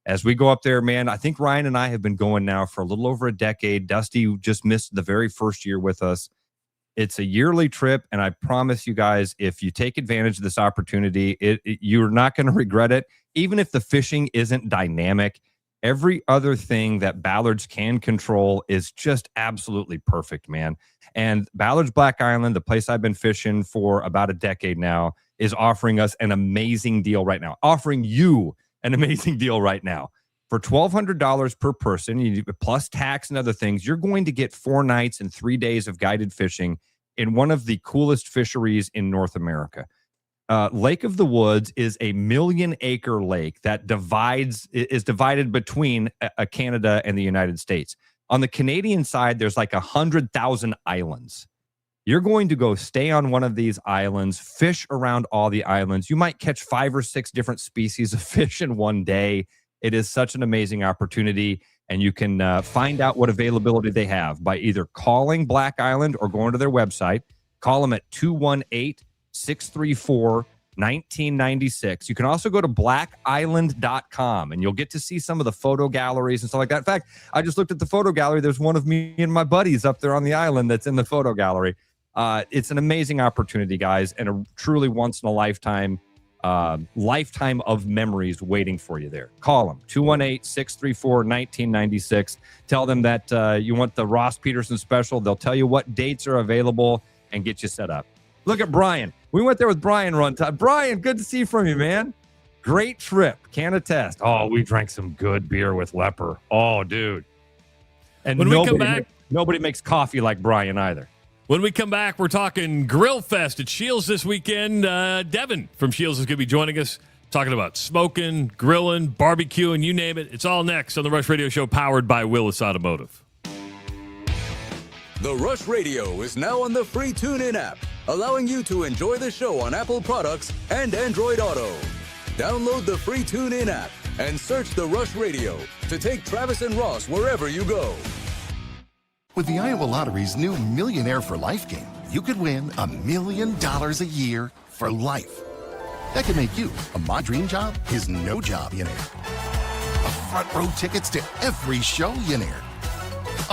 As we go up there, man, I think Ryan and I have been going now for a little over a decade. Dusty just missed the very first year with us. It's a yearly trip, and I promise you guys, if you take advantage of this opportunity, you're not going to regret it. Even if the fishing isn't dynamic, every other thing that Ballard's can control is just absolutely perfect, man. And Ballard's Black Island, the place I've been fishing for about a decade now, is offering us an amazing deal right now. Offering you an amazing deal right now. For $1,200 per person, plus tax and other things, you're going to get 4 nights and 3 days of guided fishing in one of the coolest fisheries in North America. Lake of the Woods is a 1 million-acre lake that is divided between Canada and the United States. On the Canadian side, there's like 100,000 islands. You're going to go stay on one of these islands, fish around all the islands. You might catch 5 or 6 different species of fish in one day. It is such an amazing opportunity, and you can find out what availability they have by either calling Black Island or going to their website. Call them at 218-634-1996. You can also go to blackisland.com, and you'll get to see some of the photo galleries and stuff like that. In fact, I just looked at the photo gallery. There's one of me and my buddies up there on the island that's in the photo gallery. It's an amazing opportunity, guys, and a truly once-in-a-lifetime of memories waiting for you there. Call them, 218-634-1996. Tell them that you want the Ross Peterson special. They'll tell you what dates are available and get you set up. Look at Brian. We went there with Brian one time. Brian, good to see from you, man. Great trip. Can attest. Oh, we drank some good beer with Leper. Oh, dude. And when we come back, nobody makes coffee like Brian either. When we come back, we're talking Grillfest at Scheels this weekend. Devin from Scheels is going to be joining us, talking about smoking, grilling, barbecuing, you name it. It's all next on the Rush Radio Show, powered by Willis Automotive. The Rush Radio is now on the free TuneIn app, allowing you to enjoy the show on Apple products and Android Auto. Download the free TuneIn app and search The Rush Radio to take Travis and Ross wherever you go. With the Iowa Lottery's new Millionaire for Life game, you could win $1 million a year for life. That could make you a My Dream Job is No Job millionaire. A front row tickets to every show millionaire.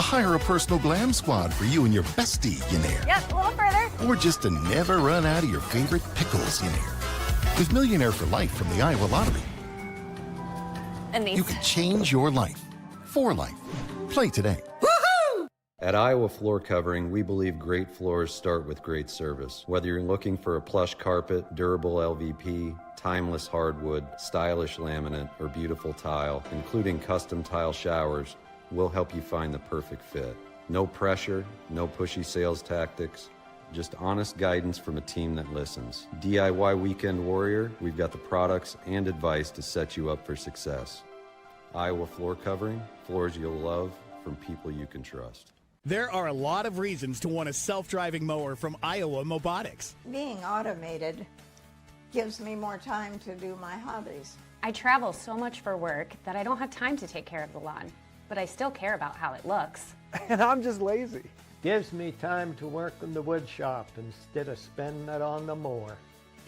hire a personal glam squad for you and your bestie, Yep, a little further. or just to never run out of your favorite pickles, With Millionaire for Life from the Iowa Lottery, And these. you can change your life for life. Play today. At Iowa Floor Covering, we believe great floors start with great service. Whether you're looking for a plush carpet, durable LVP, timeless hardwood, stylish laminate, or beautiful tile, including custom tile showers, we'll help you find the perfect fit. No pressure, no pushy sales tactics, just honest guidance from a team that listens. DIY Weekend Warrior, we've got the products and advice to set you up for success. Iowa Floor Covering, floors you'll love from people you can trust. There are a lot of reasons to want a self-driving mower from Iowa Mobotics. Being automated gives me more time to do my hobbies. I travel so much for work that I don't have time to take care of the lawn, but I still care about how it looks. And I'm just lazy. Gives me time to work in the wood shop instead of spending it on the mower.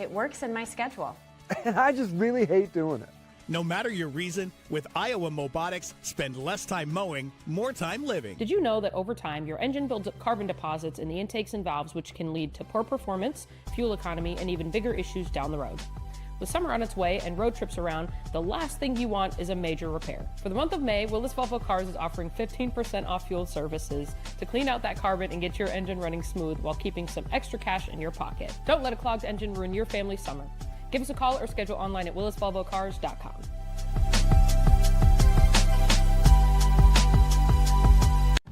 It works in my schedule. And I just really hate doing it. No matter your reason, with Iowa Mobotics, spend less time mowing, more time living. Did you know that over time, your engine builds up carbon deposits in the intakes and valves, which can lead to poor performance, fuel economy, and even bigger issues down the road? With summer on its way and road trips around, the last thing you want is a major repair. For the month of May, Willis Volvo Cars is offering 15% off fuel services to clean out that carbon and get your engine running smooth while keeping some extra cash in your pocket. Don't let a clogged engine ruin your family's summer. Give us a call or schedule online at willisvolvocars.com.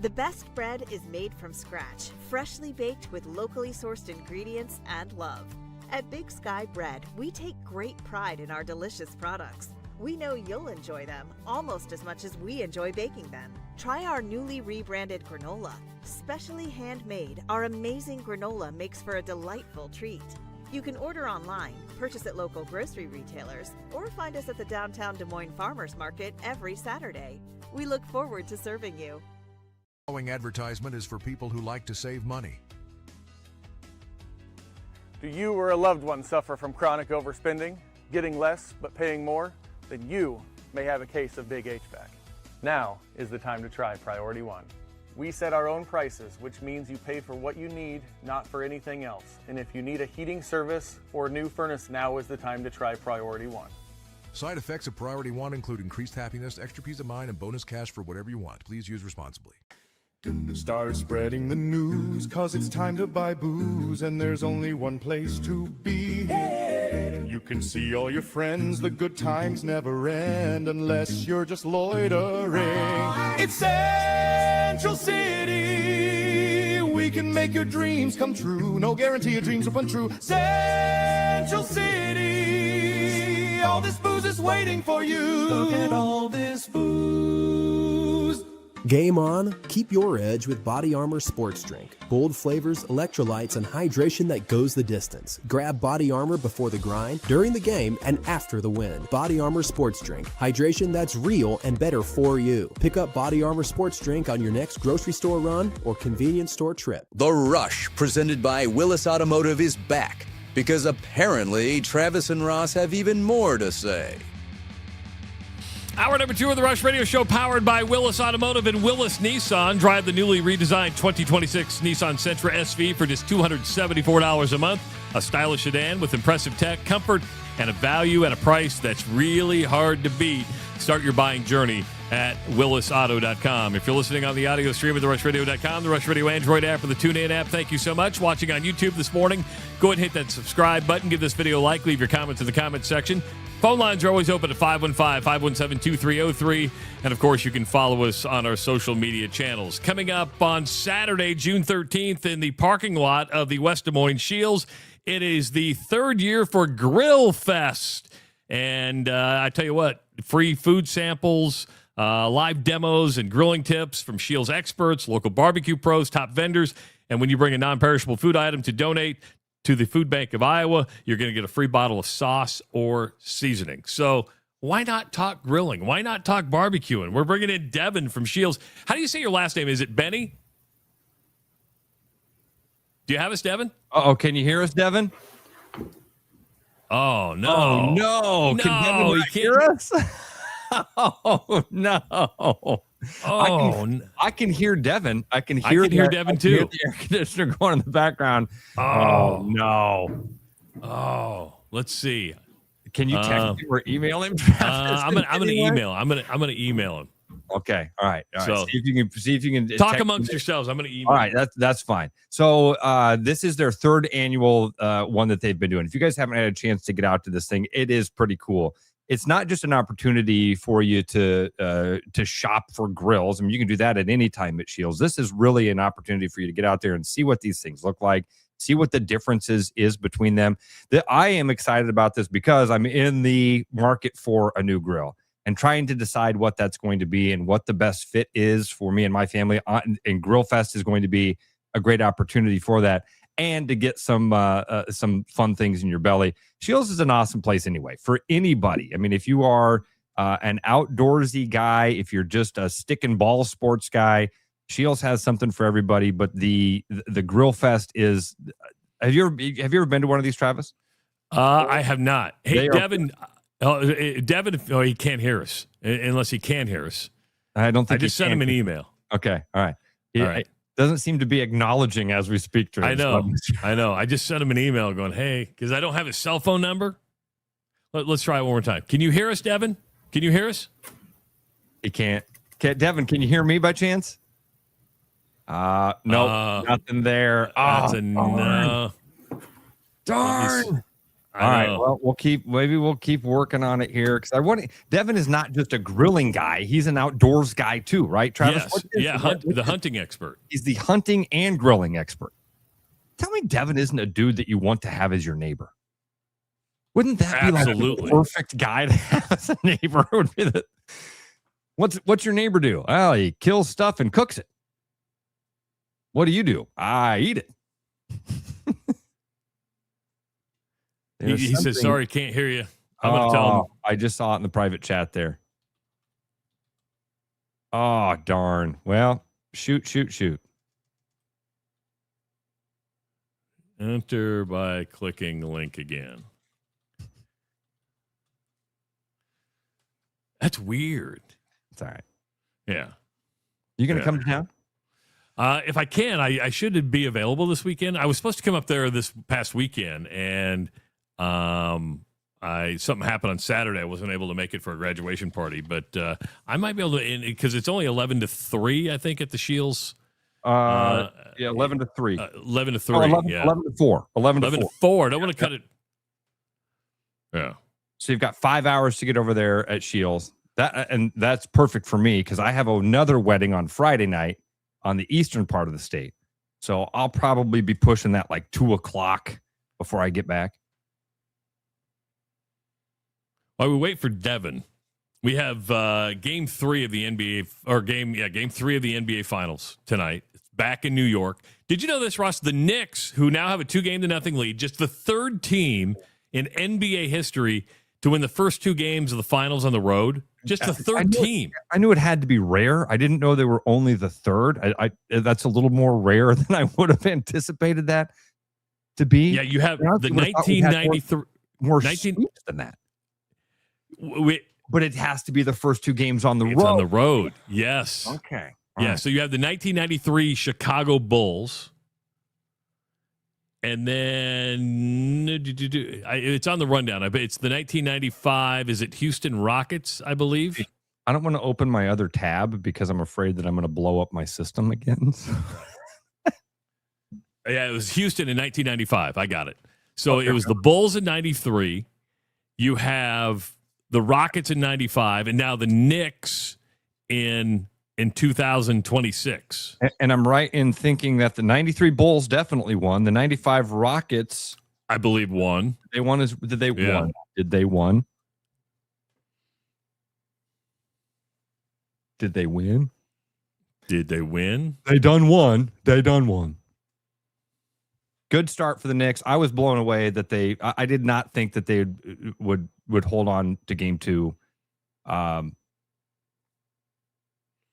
The best bread is made from scratch, freshly baked with locally sourced ingredients and love. At Big Sky Bread, we take great pride in our delicious products. We know you'll enjoy them almost as much as we enjoy baking them. Try our newly rebranded granola. Specially handmade, our amazing granola makes for a delightful treat. You can order online, purchase at local grocery retailers, or find us at the downtown Des Moines Farmers Market every Saturday. We look forward to serving you. The following advertisement is for people who like to save money. Do you or a loved one suffer from chronic overspending, getting less but paying more? Then you may have a case of big HVAC. Now is the time to try Priority One. We set our own prices, which means you pay for what you need, not for anything else. And if you need a heating service or new furnace, now is the time to try Priority One. Side effects of Priority One include increased happiness, extra peace of mind, and bonus cash for whatever you want. Please use responsibly. Start spreading the news, cause it's time to buy booze, and there's only one place to be. You can see all your friends, the good times never end unless you're just loitering. It's Central City, we can make your dreams come true. No guarantee your dreams will come true. Central City, all this booze is waiting for you. Look at all this booze. Game on, keep your edge with Body Armor Sports Drink. Bold flavors, electrolytes, and hydration that goes the distance. Grab Body Armor before the grind, during the game, and after the win. Body Armor Sports Drink. Hydration that's real and better for you. Pick up Body Armor Sports Drink on your next grocery store run or convenience store trip. The Rush, presented by Willis Automotive, is back because apparently Travis and Ross have even more to say. Hour number 2 of the Rush Radio Show, powered by Willis Automotive and Willis Nissan. Drive the newly redesigned 2026 Nissan Sentra SV for just $274 a month. A stylish sedan with impressive tech, comfort, and a value at a price that's really hard to beat. Start your buying journey at willisauto.com. If you're listening on the audio stream at therushladio.com, the Rush Radio Android app, or the TuneIn app, thank you so much. Watching on YouTube this morning, go ahead and hit that subscribe button. Give this video a like. Leave your comments in the comments section. Phone lines are always open at 515-517-2303. And, of course, you can follow us on our social media channels. Coming up on Saturday, June 13th, in the parking lot of the West Des Moines Scheels, it is the third year for Grillfest. And I tell you what, free food samples, live demos, and grilling tips from Scheels experts, local barbecue pros, top vendors. And when you bring a non-perishable food item to donate to the Food Bank of Iowa, you're going to get a free bottle of sauce or seasoning. So why not talk grilling? Why not talk barbecuing? We're bringing in Devin from Scheels. How do you say your last name? Is it Beni? Do you have us, Devin? Oh, can you hear us, Devin? Oh, no. Oh, no. Can Devin hear us? Oh, no. I can hear Devin. I can hear Devin too. Hear the air conditioner going in the background. Oh no. Oh, let's see. Can you text him or email him? I'm gonna email. I'm gonna email him. Okay. All right. So see if you can talk amongst yourselves. I'm gonna email. All right. That's fine. So this is their third annual one that they've been doing. If you guys haven't had a chance to get out to this thing, it is pretty cool. It's not just an opportunity for you to shop for grills. I mean, you can do that at any time at Scheels. This is really an opportunity for you to get out there and see what these things look like, see what the differences is between them. I am excited about this because I'm in the market for a new grill and trying to decide what that's going to be and what the best fit is for me and my family. And Grillfest is going to be a great opportunity for that, and to get some fun things in your belly. Scheels is an awesome place anyway for anybody. I mean, if you are an outdoorsy guy, if you're just a stick and ball sports guy, Scheels has something for everybody. But the Grillfest is. Have you ever been to one of these, Travis? I have not. Hey, Devin. Devin, he can't hear us unless he can hear us. I don't think I just sent him an email. Okay, all right. All right. Doesn't seem to be acknowledging as we speak to him. I know. I just sent him an email going, hey, because I don't have his cell phone number. Let's try it one more time. Can you hear us, Devin? Can you hear us? He can't. Devin, can you hear me by chance? No, nothing there. That's a no. Darn. All right. Well, we'll keep working on it here because Devin is not just a grilling guy; he's an outdoors guy too, right, Travis? Yes. The hunting expert. He's the hunting and grilling expert. Tell me, Devin isn't a dude that you want to have as your neighbor? Wouldn't that be like the perfect guy to have as a neighbor? Would be what's your neighbor do? Well, he kills stuff and cooks it. What do you do? I eat it. He says, sorry, can't hear you. I'm going to tell him. I just saw it in the private chat there. Oh, darn. Well, shoot. Enter by clicking link again. That's weird. It's all right. Yeah. You going to come to town? If I can, I should be available this weekend. I was supposed to come up there this past weekend, and something happened on Saturday. I wasn't able to make it for a graduation party, but I might be able to, because it's only 11 to 3, I think, at the Scheels. 11 to 3. 11 to 3. 11 to 4. 11 to 4. Don't want to cut it. Yeah. So you've got 5 hours to get over there at Scheels. That's perfect for me because I have another wedding on Friday night on the eastern part of the state. So I'll probably be pushing that like 2:00 before I get back. While we wait for Devin, we have game 3 of the game 3 of the NBA Finals tonight. It's back in New York. Did you know this, Ross? The Knicks, who now have a 2-0 lead, just the third team in NBA history to win the first 2 games of the finals on the road. Just the third team. I knew it had to be rare. I didn't know they were only the third. That's a little more rare than I would have anticipated that to be. Yeah, you have the 1993 more sweeps than that. But it has to be the first 2 games on the road. It's on the road. Yes. Okay. Yeah. Right. So you have the 1993 Chicago Bulls. And then it's on the rundown. I bet it's the 1995. Is it Houston Rockets, I believe? I don't want to open my other tab because I'm afraid that I'm going to blow up my system again. Yeah, it was Houston in 1995. I got it. So it was the Bulls in 93. You have the Rockets in 95, and now the Knicks in 2026. And I'm right in thinking that the 93 Bulls definitely won. The 95 Rockets, I believe, won. Did they won? Did they won? Did they win? Did they win? They done won. They done won. Good start for the Knicks. I was blown away that I did not think that they would hold on to game 2.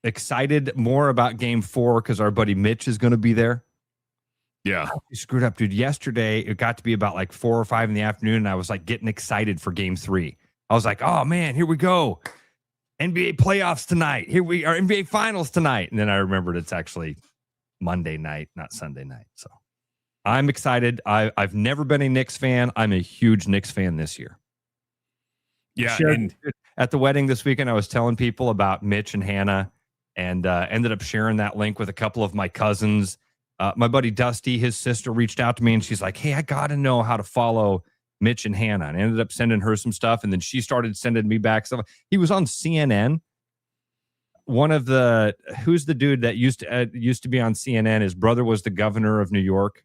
Excited more about game 4 because our buddy Mitch is going to be there. Yeah. You screwed up, dude. Yesterday, it got to be about like 4 or 5 in the afternoon, and I was like getting excited for game 3. I was like, oh, man, here we go. NBA playoffs tonight. Here we are, NBA finals tonight. And then I remembered it's actually Monday night, not Sunday night. So I'm excited. I've never been a Knicks fan. I'm a huge Knicks fan this year. Yeah. And at the wedding this weekend, I was telling people about Mitch and Hannah and ended up sharing that link with a couple of my cousins. My buddy Dusty, his sister, reached out to me and she's like, hey, I got to know how to follow Mitch and Hannah. And I ended up sending her some stuff. And then she started sending me back stuff. He was on CNN. One of the, who's the dude that used to be on CNN? His brother was the governor of New York.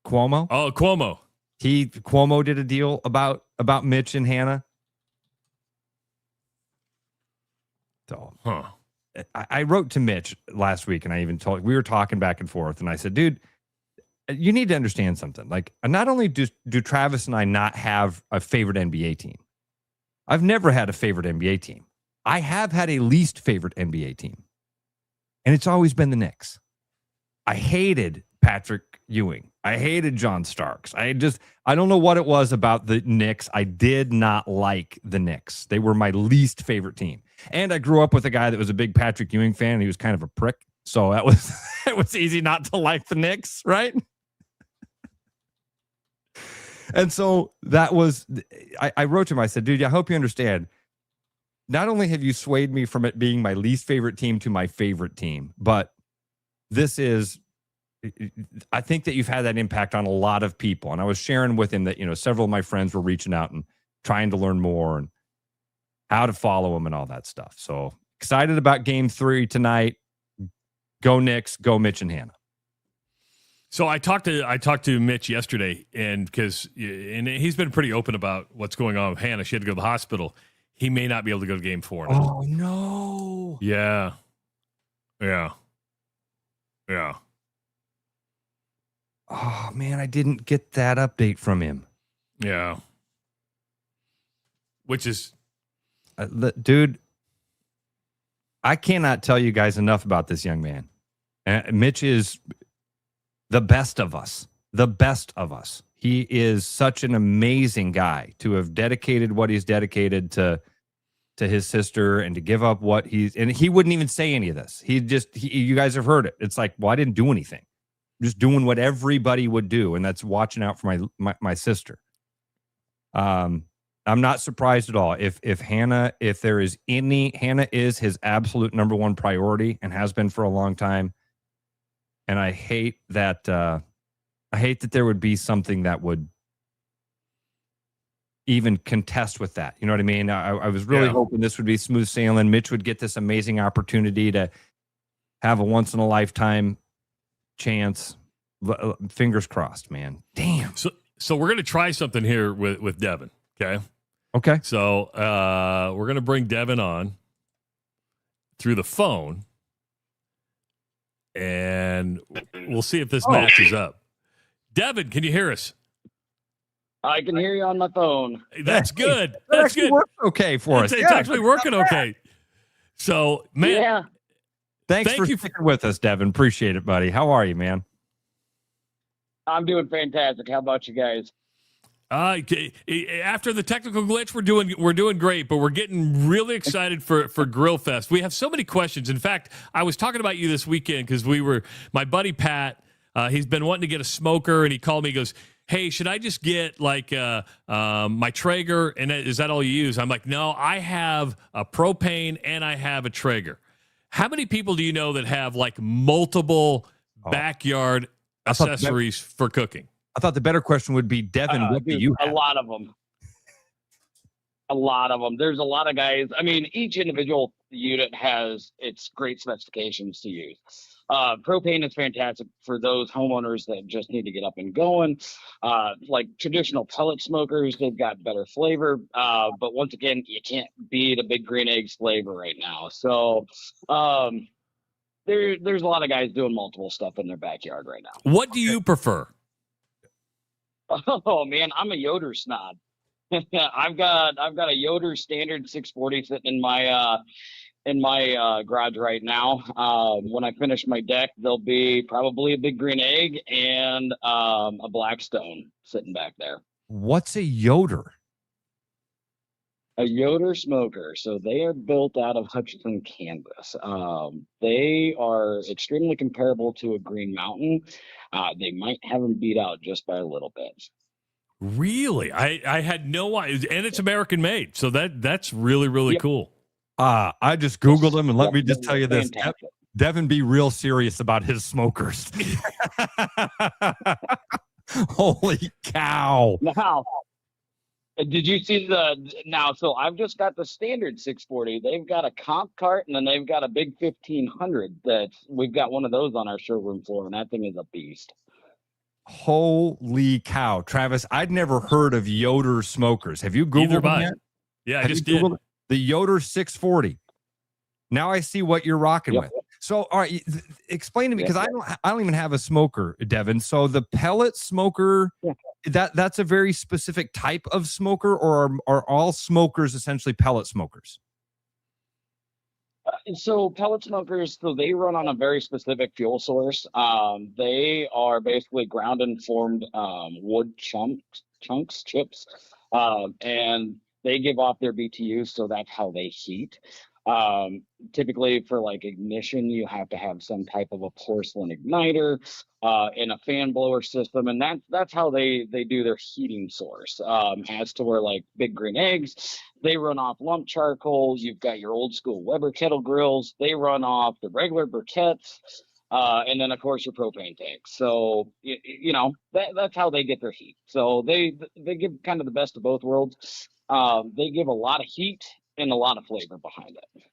Cuomo. Oh, Cuomo. Cuomo did a deal about Mitch and Hannah. So, I wrote to Mitch last week, and I even we were talking back and forth, and I said, dude, you need to understand something. Like, not only do Travis and I not have a favorite NBA team, I've never had a favorite NBA team. I have had a least favorite NBA team, and it's always been the Knicks. I hated Patrick Ewing. I hated John Starks. I don't know what it was about the Knicks. I did not like the Knicks. They were my least favorite team. And I grew up with a guy that was a big Patrick Ewing fan, and he was kind of a prick. So that was it was easy not to like the Knicks, right? And so that was, I wrote to him, I said, dude, I hope you understand. Not only have you swayed me from it being my least favorite team to my favorite team, but this is, I think that you've had that impact on a lot of people. And I was sharing with him that, several of my friends were reaching out and trying to learn more and how to follow him and all that stuff. So excited about game 3 tonight. Go Knicks, go Mitch and Hannah. So I talked to Mitch yesterday, and he's been pretty open about what's going on with Hannah. She had to go to the hospital. He may not be able to go to game 4 now. Oh no. Yeah. Oh, man, I didn't get that update from him. Yeah. Which is... dude, I cannot tell you guys enough about this young man. Mitch is the best of us. The best of us. He is such an amazing guy to have dedicated what he's dedicated to his sister and to give up what and he wouldn't even say any of this. You guys have heard it. It's like, well, I didn't do anything. Just doing what everybody would do, and that's watching out for my sister. I'm not surprised at all if Hannah is his absolute number one priority and has been for a long time. And I hate that there would be something that would even contest with that. You know what I mean? I was really hoping this would be smooth sailing. Mitch would get this amazing opportunity to have a once in a lifetime chance. Fingers crossed, man. Damn. So we're going to try something here with Devin. Okay. So we're going to bring Devin on through the phone, and we'll see if this matches up. Devin, can you hear us? I can hear you on my phone. That's good. That's good. Works okay for us. It's actually working okay. So, man. Thanks for sticking with us, Devin. Appreciate it, buddy. How are you, man? I'm doing fantastic. How about you guys? After the technical glitch, we're doing great, but we're getting really excited for Grillfest. We have so many questions. In fact, I was talking about you this weekend because my buddy Pat, he's been wanting to get a smoker, and he called me. He goes, hey, should I just get my Traeger, and is that all you use? I'm like, no, I have a propane and I have a Traeger. How many people do you know that have multiple backyard accessories for cooking? I thought the better question would be, Devin, what do you have? A lot of them. A lot of them. There's a lot of guys. I mean, each individual unit has its great specifications to use. Propane is fantastic for those homeowners that just need to get up and going. Like traditional pellet smokers, they've got better flavor. But once again, you can't beat a big green eggs flavor right now. So there's a lot of guys doing multiple stuff in their backyard right now. What do you prefer? Oh man, I'm a Yoder snob. I've got a Yoder standard 640 sitting in my garage right now. When I finish my deck, there'll be probably a big green egg and a Blackstone sitting back there. What's a Yoder? A Yoder smoker. So they are built out of Hutchinson, Kansas. They are extremely comparable to a Green Mountain. They might have them beat out just by a little bit. Really? I had no idea. And it's American made. So that's really, really cool. I just Googled him, and let me just tell you this. Fantastic. Devin be real serious about his smokers. Holy cow. Now, did you see so I've just got the standard 640. They've got a comp cart, and then they've got a big 1500 that we've got one of those on our showroom floor, and that thing is a beast. Holy cow. Travis, I'd never heard of Yoder smokers. Have you Googled them yet? Yeah, I just did. The Yoder 640. Now I see what you're rocking with. So, all right, explain to me, because I don't even have a smoker, Devin. So the pellet smoker, that's a very specific type of smoker, or are all smokers essentially pellet smokers? So pellet smokers, so they run on a very specific fuel source. They are basically ground and formed wood chips, and they give off their BTUs, so that's how they heat. Typically for like ignition, you have to have some type of a porcelain igniter in a fan blower system, and that's how they do their heating source. As to where like Big Green Eggs, they run off lump charcoal. You've got your old school Weber kettle grills, they run off the regular briquettes, and then of course your propane tanks. So you know that's how they get their heat. So they give kind of the best of both worlds. They give a lot of heat and a lot of flavor behind it.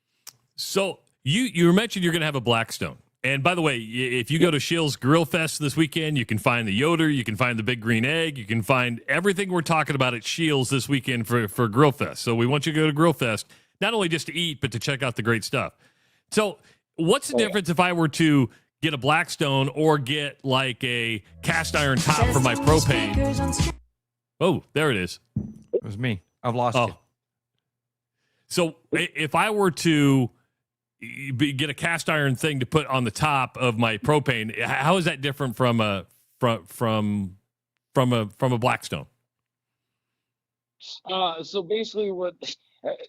So you mentioned you're going to have a Blackstone. And by the way, if you go to Scheels Grillfest this weekend, you can find the Yoder, you can find the Big Green Egg, you can find everything we're talking about at Scheels this weekend for Grillfest. So we want you to go to Grillfest, not only just to eat, but to check out the great stuff. So what's the difference if I were to get a Blackstone or get like a cast iron top for my propane? Oh, there it is. It was me. I've lost you. So if I were to get a cast iron thing to put on the top of my propane, how is that different from a Blackstone? So basically, what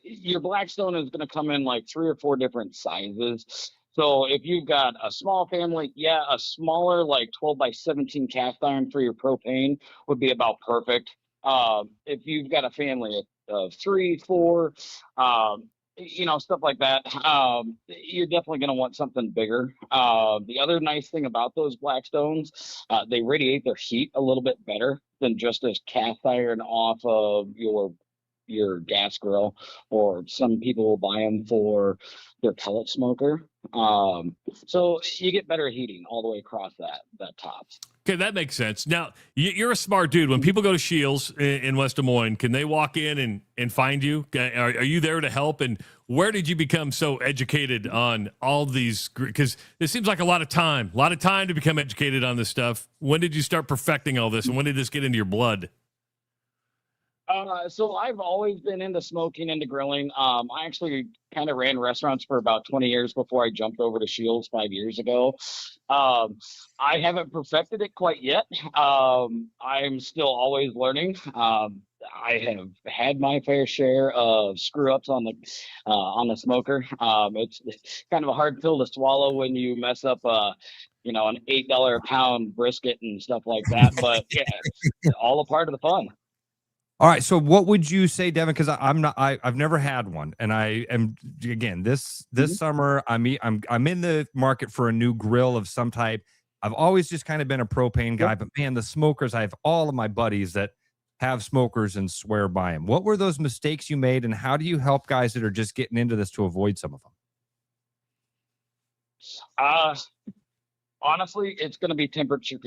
your Blackstone is going to come in like 3 or 4 different sizes. So if you've got a small family, a smaller like 12 by 17 cast iron for your propane would be about perfect. If you've got a family of 3, 4, stuff like that, you're definitely going to want something bigger. The other nice thing about those Blackstones, they radiate their heat a little bit better than just as cast iron off of your gas grill, or some people will buy them for their pellet smoker. So you get better heating all the way across that top. Okay, that makes sense. Now, you're a smart dude. When people go to Scheels in West Des Moines, can they walk in and find you? Are you there to help? And where did you become so educated on all these? Because it seems like a lot of time to become educated on this stuff. When did you start perfecting all this, and when did this get into your blood? So I've always been into smoking, into grilling. I actually kind of ran restaurants for about 20 years before I jumped over to Scheels 5 years ago. I haven't perfected it quite yet. I'm still always learning. I have had my fair share of screw ups on the smoker. It's kind of a hard pill to swallow when you mess up an $8 a pound brisket and stuff like that. But yeah, it's all a part of the fun. All right. So what would you say, Devin? Because I've never had one. And I am, again, this summer, I'm in the market for a new grill of some type. I've always just kind of been a propane guy, but man, the smokers, I have all of my buddies that have smokers and swear by them. What were those mistakes you made, and how do you help guys that are just getting into this to avoid some of them? Honestly, it's going to be temperature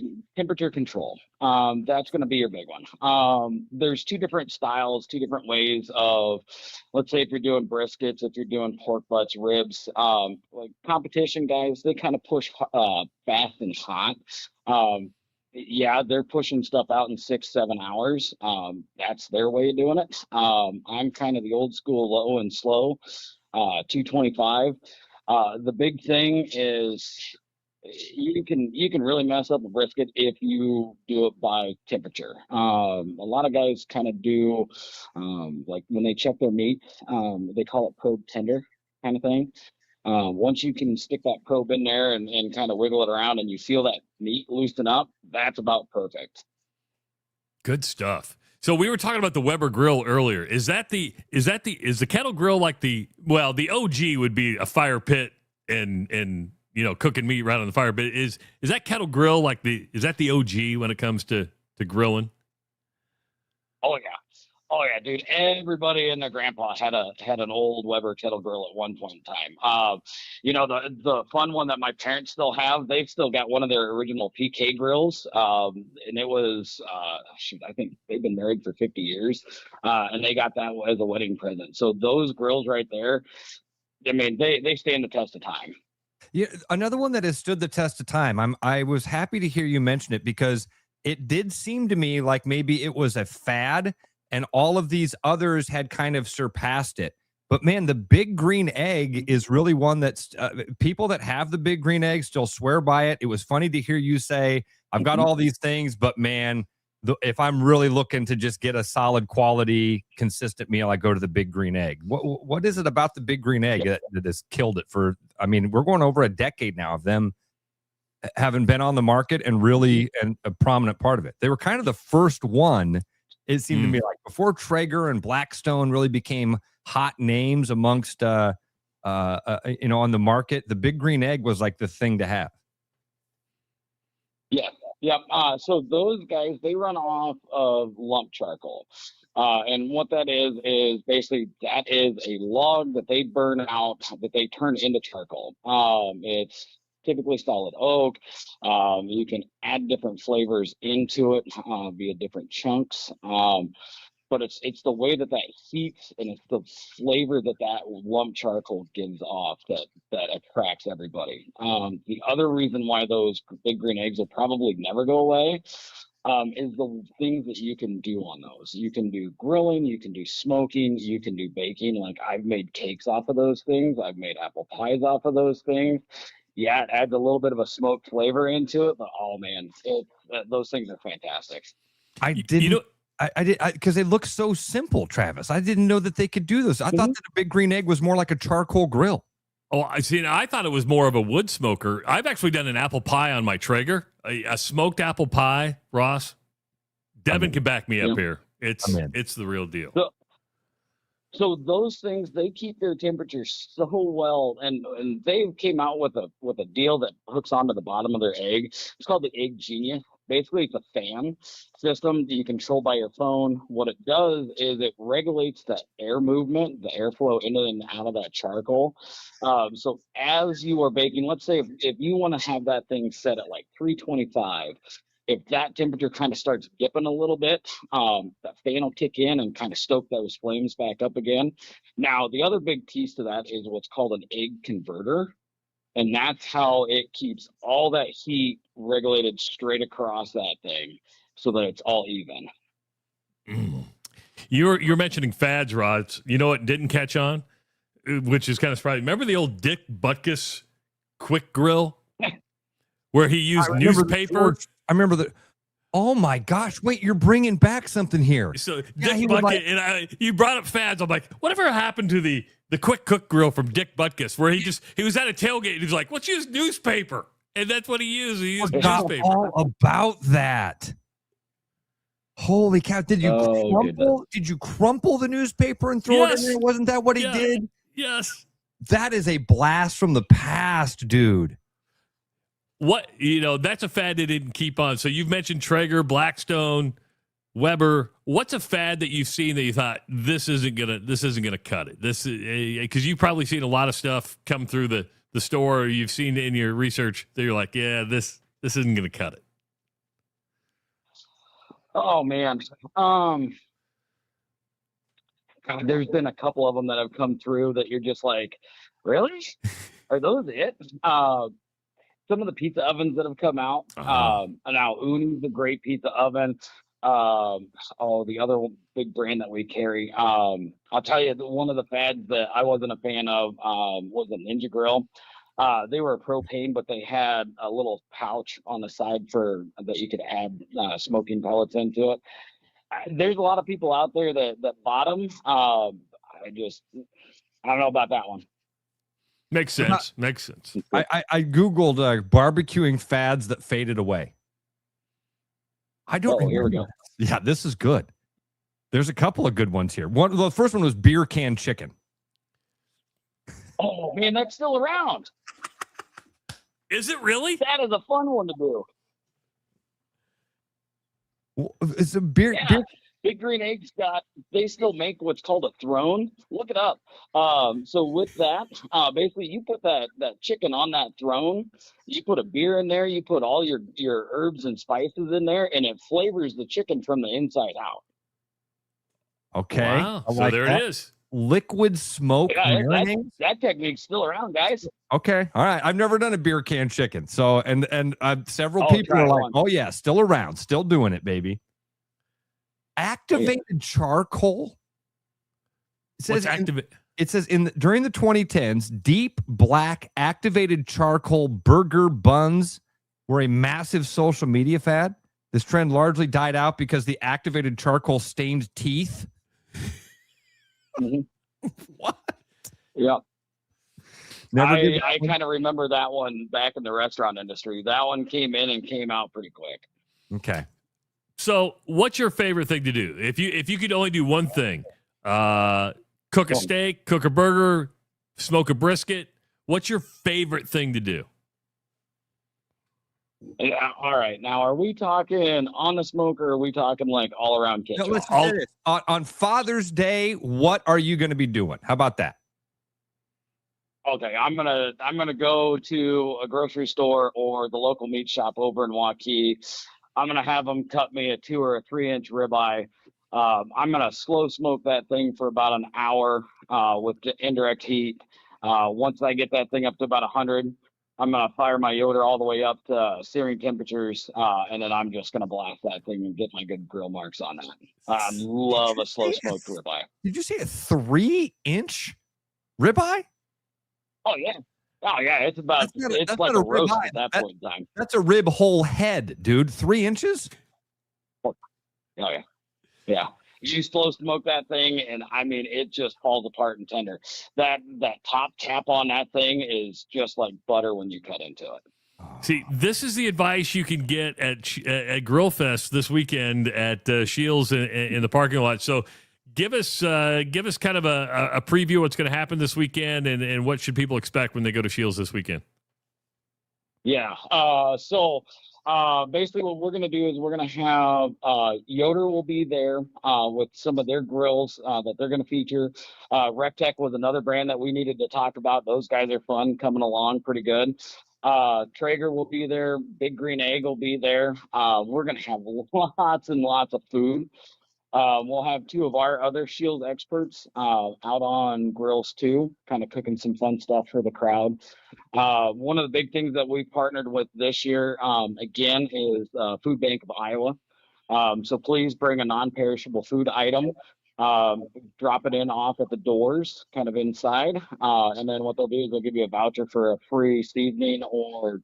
control. That's going to be your big one. There's 2 different styles, 2 different ways of, let's say if you're doing briskets, if you're doing pork butts, ribs, like competition guys, they kind of push fast and hot. They're pushing stuff out in 6-7 hours. That's their way of doing it. I'm kind of the old school low and slow, 225. The big thing is you can really mess up a brisket if you do it by temperature. A lot of guys kind of do, like when they check their meat, they call it probe tender kind of thing. Once you can stick that probe in there and kind of wiggle it around and you feel that meat loosen up, that's about perfect. Good stuff. So we were talking about the Weber grill earlier. Is the kettle grill like the OG would be a fire pit and cooking meat right on the fire, but is that kettle grill like is that the OG when it comes to grilling? Oh yeah, dude. Everybody and their grandpa had an old Weber kettle grill at one point in time. The fun one that my parents still have, they've still got one of their original PK grills. And it was I think they've been married for 50 years. And they got that as a wedding present. So those grills right there, I mean, they stand the test of time. Yeah, another one that has stood the test of time. I was happy to hear you mention it because it did seem to me like maybe it was a fad and all of these others had kind of surpassed it. But man, the big green egg is really one that's people that have the big green egg still swear by it. It was funny to hear you say, I've got all these things, but man, if I'm really looking to just get a solid quality, consistent meal, I go to the big green egg. What is it about the big green egg that has killed it for, I mean, we're going over a decade now of them having been on the market and really a prominent part of it. They were kind of the first one. It seemed to me like before Traeger and Blackstone really became hot names amongst, on the market, the big green egg was like the thing to have. Yeah. Yep. So those guys, they run off of lump charcoal. And what that is basically that is a log that they burn out that they turn into charcoal. It's typically solid oak. You can add different flavors into it via different chunks. But it's the way that heats and it's the flavor that lump charcoal gives off that attracts everybody. The other reason why those big green eggs will probably never go away is the things that you can do on those. You can do grilling, you can do smoking, you can do baking. Like I've made cakes off of those things. I've made apple pies off of those things. Yeah, it adds a little bit of a smoked flavor into it, but oh man, those things are fantastic. I did because they look so simple, Travis. I didn't know that they could do this. I thought that a big green egg was more like a charcoal grill. Oh, I see. I thought it was more of a wood smoker. I've actually done an apple pie on my Traeger, a smoked apple pie. Ross, Devin can back me up here. It's the real deal. So those things, they keep their temperature so well, and they came out with a deal that hooks onto the bottom of their egg. It's called the Egg Genius. Basically, it's a fan system that you control by your phone. What it does is it regulates the air movement, the airflow in and out of that charcoal. So as you are baking, let's say if you want to have that thing set at like 325, if that temperature kind of starts dipping a little bit, that fan will kick in and kind of stoke those flames back up again. Now, the other big piece to that is what's called an egg converter. And that's how it keeps all that heat regulated straight across that thing so that it's all even. You're mentioning fads, Rod. You know what didn't catch on, which is kind of surprising. Remember the old Dick Butkus quick grill where he used newspaper? I remember that. Oh my gosh! Wait, you're bringing back something here. So Dick Butkus, you brought up fads. I'm like, whatever happened to the quick cook grill from Dick Butkus, where he was at a tailgate and he was like, let's use newspaper, and that's what he used. He used newspaper. All about that. Holy cow! Did you crumple? Did you crumple the newspaper and throw it in there? Wasn't that what he did? Yes. That is a blast from the past, dude. That's a fad they didn't keep on. So you've mentioned Traeger, Blackstone, Weber. What's a fad that you've seen that you thought this isn't gonna cut it? This is because you've probably seen a lot of stuff come through the store. Or you've seen in your research that you're like, yeah, this isn't gonna cut it. Oh man, God, there's been a couple of them that have come through that you're just like, really? Are those it? Some of the pizza ovens that have come out. Now Uni's a great pizza oven. The other big brand that we carry. I'll tell you, one of the fads that I wasn't a fan of was a Ninja Grill. They were propane, but they had a little pouch on the side for that you could add smoking pellets into it. There's a lot of people out there that bought them. I don't know about that one. Makes sense. Makes sense. I Googled barbecuing fads that faded away. I don't Oh, here we remember. go. Yeah, this is good. There's a couple of good ones here. The first one was beer can chicken. Oh man, that's still around. Is it really? That is a fun one to do. It's a beer. Yeah. Big Green Eggs they still make what's called a throne. Look it up. So with that, basically you put that chicken on that throne, you put a beer in there, you put all your herbs and spices in there, and it flavors the chicken from the inside out. Okay. Wow. So there it is. Liquid smoke marinade. That technique's still around, guys. Okay. All right. I've never done a beer can chicken. So, and several Oh, people try are like, one. oh yeah, still around, still doing it, baby. Activated charcoal. It says during the 2010s, deep black activated charcoal burger buns were a massive social media fad. This trend largely died out because the activated charcoal stained teeth. What? Yeah. Never I kind of remember that one back in the restaurant industry. That one came in and came out pretty quick. Okay. So, what's your favorite thing to do? If you could only do one thing, cook a steak, cook a burger, smoke a brisket, what's your favorite thing to do? Yeah, all right. Now, are we talking on the smoke or are we talking like all around kitchen? No, let's say this. On Father's Day, what are you going to be doing? How about that? Okay, I'm gonna go to a grocery store or the local meat shop over in Waukee. I'm gonna have them cut me a 2 or 3 inch ribeye. I'm gonna slow smoke that thing for about an hour with the indirect heat. Once I get that thing up to about 100, I'm gonna fire my Yoder all the way up to searing temperatures, and then I'm just gonna blast that thing and get my good grill marks on that. I love a slow smoked ribeye. Did you say a 3 inch ribeye? Oh yeah. Oh yeah, it's like a roast at that point in time. That's a rib whole head, dude. 3 inches? Oh yeah. Yeah. You slow smoke that thing and I mean it just falls apart and tender. That top tap on that thing is just like butter when you cut into it. See, this is the advice you can get at Grillfest this weekend at Scheels in the parking lot. So give us kind of a preview of what's going to happen this weekend and what should people expect when they go to Scheels this weekend. Yeah. So basically what we're going to do is we're going to have Yoder will be there with some of their grills that they're going to feature. Rectech was another brand that we needed to talk about. Those guys are fun, coming along pretty good. Traeger will be there. Big Green Egg will be there. We're going to have lots and lots of food. We'll have 2 of our other Scheels experts out on grills too, kind of cooking some fun stuff for the crowd. One of the big things that we've partnered with this year, again, is Food Bank of Iowa. So please bring a non-perishable food item, drop it in off at the doors, kind of inside. And then what they'll do is they'll give you a voucher for a free seasoning or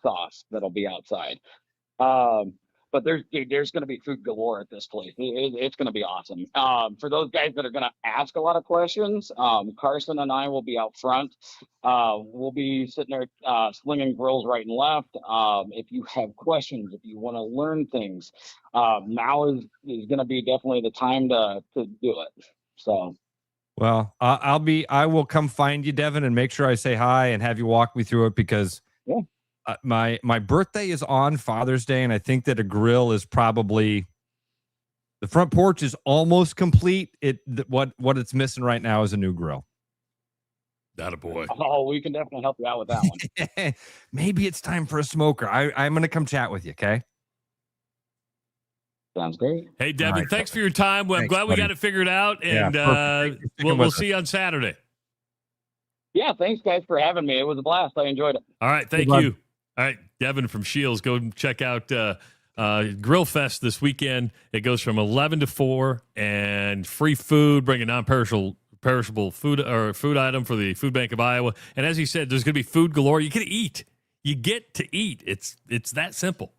sauce that'll be outside. But there's going to be food galore at this place. It's going to be awesome. For those guys that are going to ask a lot of questions, Carson and I will be out front. We'll be sitting there slinging grills right and left. If you have questions, if you want to learn things, now is going to be definitely the time to do it. So. Well, I will come find you, Devin, and make sure I say hi and have you walk me through it because my birthday is on Father's Day, and I think that a grill is probably the front porch is almost complete. What it's missing right now is a new grill. That a boy. Oh, we can definitely help you out with that one. Maybe it's time for a smoker. I'm going to come chat with you. Okay. Sounds great. Hey, Devin, right, thanks for your time. Well, I'm glad we got it figured out, and we'll see you on Saturday. Yeah, thanks, guys, for having me. It was a blast. I enjoyed it. All right, thank you. All right, Devin from Scheels, go and check out Grillfest this weekend. It goes from 11 to 4, and free food. Bring a non-perishable perishable food or food item for the Food Bank of Iowa. And as he said, there's going to be food galore. You get to eat. You get to eat. It's that simple.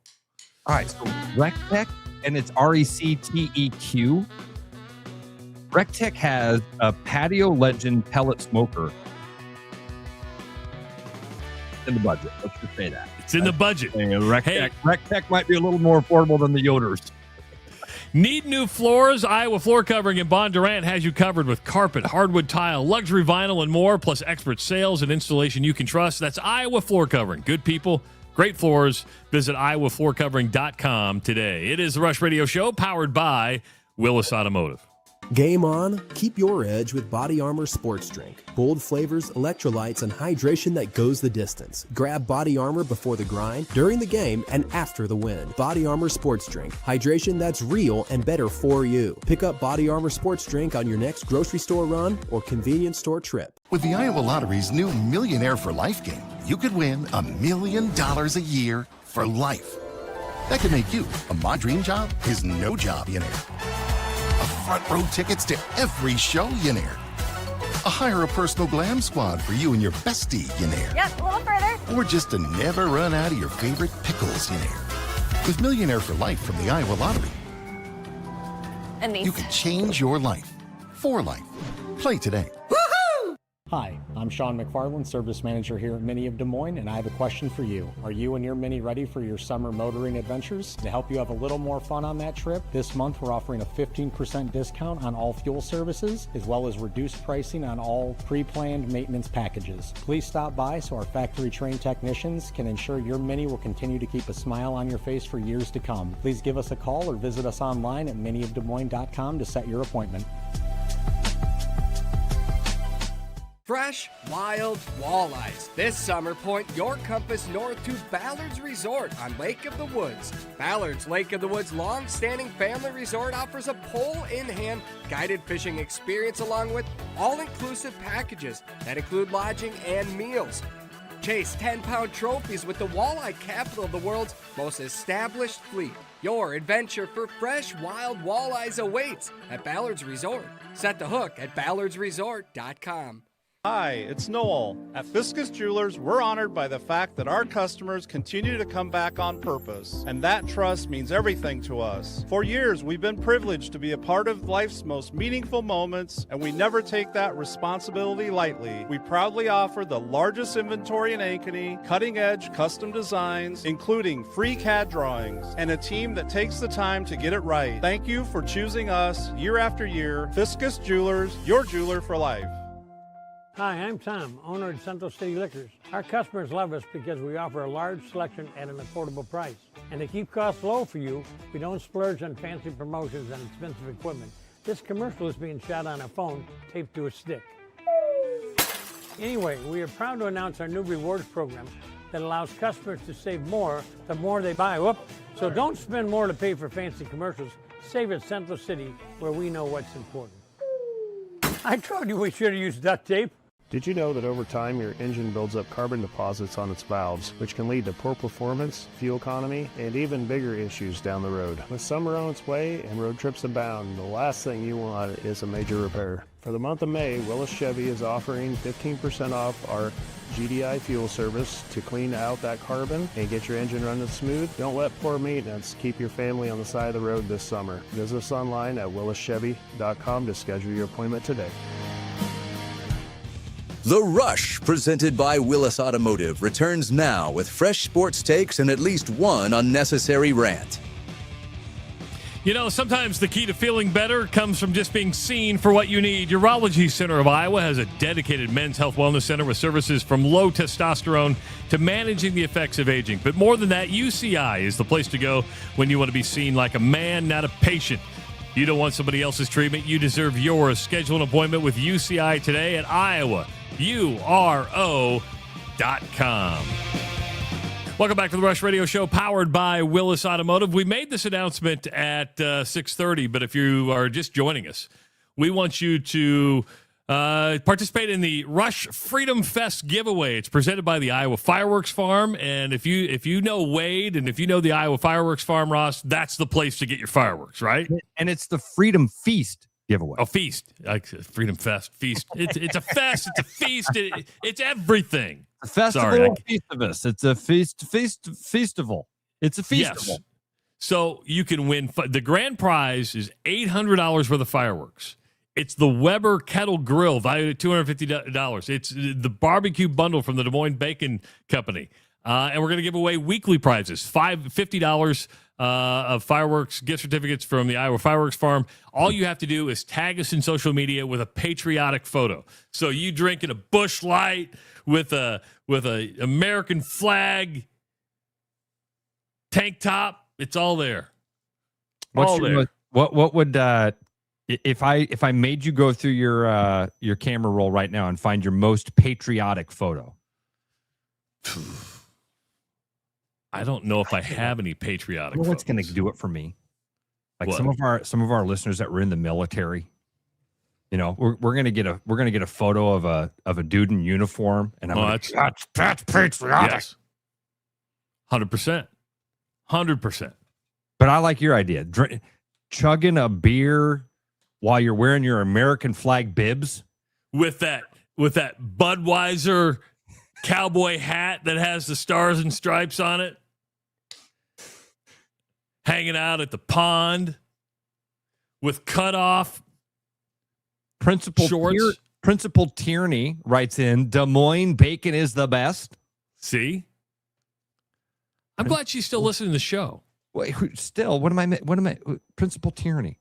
All right, so RecTech, and it's RECTEQ. RecTech has a Patio Legend pellet smoker in the budget. Let's just say that. It's in the budget. RecTech might be a little more affordable than the Yoders. Need new floors? Iowa Floor Covering in Bondurant has you covered with carpet, hardwood tile, luxury vinyl, and more, plus expert sales and installation you can trust. That's Iowa Floor Covering. Good people, great floors. Visit iowafloorcovering.com today. It is the Rush Radio Show, powered by Willis Automotive. Game on, keep your edge with Body Armor Sports Drink. Bold flavors, electrolytes, and hydration that goes the distance. Grab Body Armor before the grind, during the game, and after the win. Body Armor Sports Drink. Hydration that's real and better for you. Pick up Body Armor Sports Drink on your next grocery store run or convenience store trip. With the Iowa Lottery's new Millionaire for Life game, you could win $1 million a year for life. That could make you a My Dream Job is No Job-millionaire. Front row tickets to every show-millionaire. Hire a personal glam squad for you and your bestie-millionaire. Yep, a little further. Or just to never run out of your favorite pickles-millionaire. With Millionaire for Life from the Iowa Lottery, And these. you can change your life for life. Play today. Hi, I'm Sean McFarland, Service Manager here at Mini of Des Moines, and I have a question for you. Are you and your Mini ready for your summer motoring adventures? To help you have a little more fun on that trip, this month we're offering a 15% discount on all fuel services, as well as reduced pricing on all pre-planned maintenance packages. Please stop by so our factory-trained technicians can ensure your Mini will continue to keep a smile on your face for years to come. Please give us a call or visit us online at miniofdesmoines.com to set your appointment. Fresh, wild walleyes. This summer, point your compass north to Ballard's Resort on Lake of the Woods. Ballard's Lake of the Woods long-standing family resort offers a pole-in-hand guided fishing experience along with all-inclusive packages that include lodging and meals. Chase 10-pound trophies with the walleye capital of the world's most established fleet. Your adventure for fresh, wild walleyes awaits at Ballard's Resort. Set the hook at ballardsresort.com. Hi, it's Noel. At Fiskus Jewelers, we're honored by the fact that our customers continue to come back on purpose, and that trust means everything to us. For years, we've been privileged to be a part of life's most meaningful moments, and we never take that responsibility lightly. We proudly offer the largest inventory in Ankeny, cutting-edge custom designs, including free CAD drawings, and a team that takes the time to get it right. Thank you for choosing us year after year. Fiskus Jewelers, your jeweler for life. Hi, I'm Tom, owner of Central City Liquors. Our customers love us because we offer a large selection at an affordable price. And to keep costs low for you, we don't splurge on fancy promotions and expensive equipment. This commercial is being shot on a phone taped to a stick. Anyway, we are proud to announce our new rewards program that allows customers to save more the more they buy. So don't spend more to pay for fancy commercials. Save at Central City, where we know what's important. I told you we should have used duct tape. Did you know that over time your engine builds up carbon deposits on its valves, which can lead to poor performance, fuel economy, and even bigger issues down the road? With summer on its way and road trips abound, the last thing you want is a major repair. For the month of May, Willis Chevy is offering 15% off our GDI fuel service to clean out that carbon and get your engine running smooth. Don't let poor maintenance keep your family on the side of the road this summer. Visit us online at willischevy.com to schedule your appointment today. The Rush, presented by Willis Automotive, returns now with fresh sports takes and at least one unnecessary rant. You know, sometimes the key to feeling better comes from just being seen for what you need. Urology Center of Iowa has a dedicated men's health wellness center with services from low testosterone to managing the effects of aging. But more than that, UCI is the place to go when you want to be seen like a man, not a patient. You don't want somebody else's treatment. You deserve yours. Schedule an appointment with UCI today at IowaURO.com. Welcome back to the Rush Radio Show, powered by Willis Automotive. We made this announcement at 6:30, but if you are just joining us, we want you to participate in the Rush Freedom Fest giveaway. It's presented by the Iowa Fireworks Farm, and if you know Wade and if you know the Iowa Fireworks Farm, Ross, that's the place to get your fireworks, right? And it's the Freedom Feast giveaway. Oh, feast. Like Freedom Fest. Feast. It's a fest. It's a feast. It's everything. A festival, Sorry, Feastivus. It's a festival. It's a festival. Yes. So you can win. The grand prize is $800 worth of fireworks. It's the Weber Kettle Grill, valued at $250. It's the barbecue bundle from the Des Moines Bacon Company. And we're going to give away weekly prizes, $50 of fireworks gift certificates from the Iowa Fireworks Farm. All you have to do is tag us in social media with a patriotic photo. So you drinking a Busch Light with a American flag tank top. It's all there. What would if I made you go through your camera roll right now and find your most patriotic photo? I don't know if I have any patriotic. What's going to do it for me? Like What? some of our listeners that were in the military. You know, we're gonna get a photo of a dude in uniform, and that's patriotic. Yes. 100%. 100%. But I like your idea. Chugging a beer while you're wearing your American flag bibs with that Budweiser cowboy hat that has the stars and stripes on it, hanging out at the pond with cut off shorts. Principal Tierney writes in, Des Moines bacon is the best. See, I'm glad she's still listening to the show. Wait, what am I? Principal Tierney.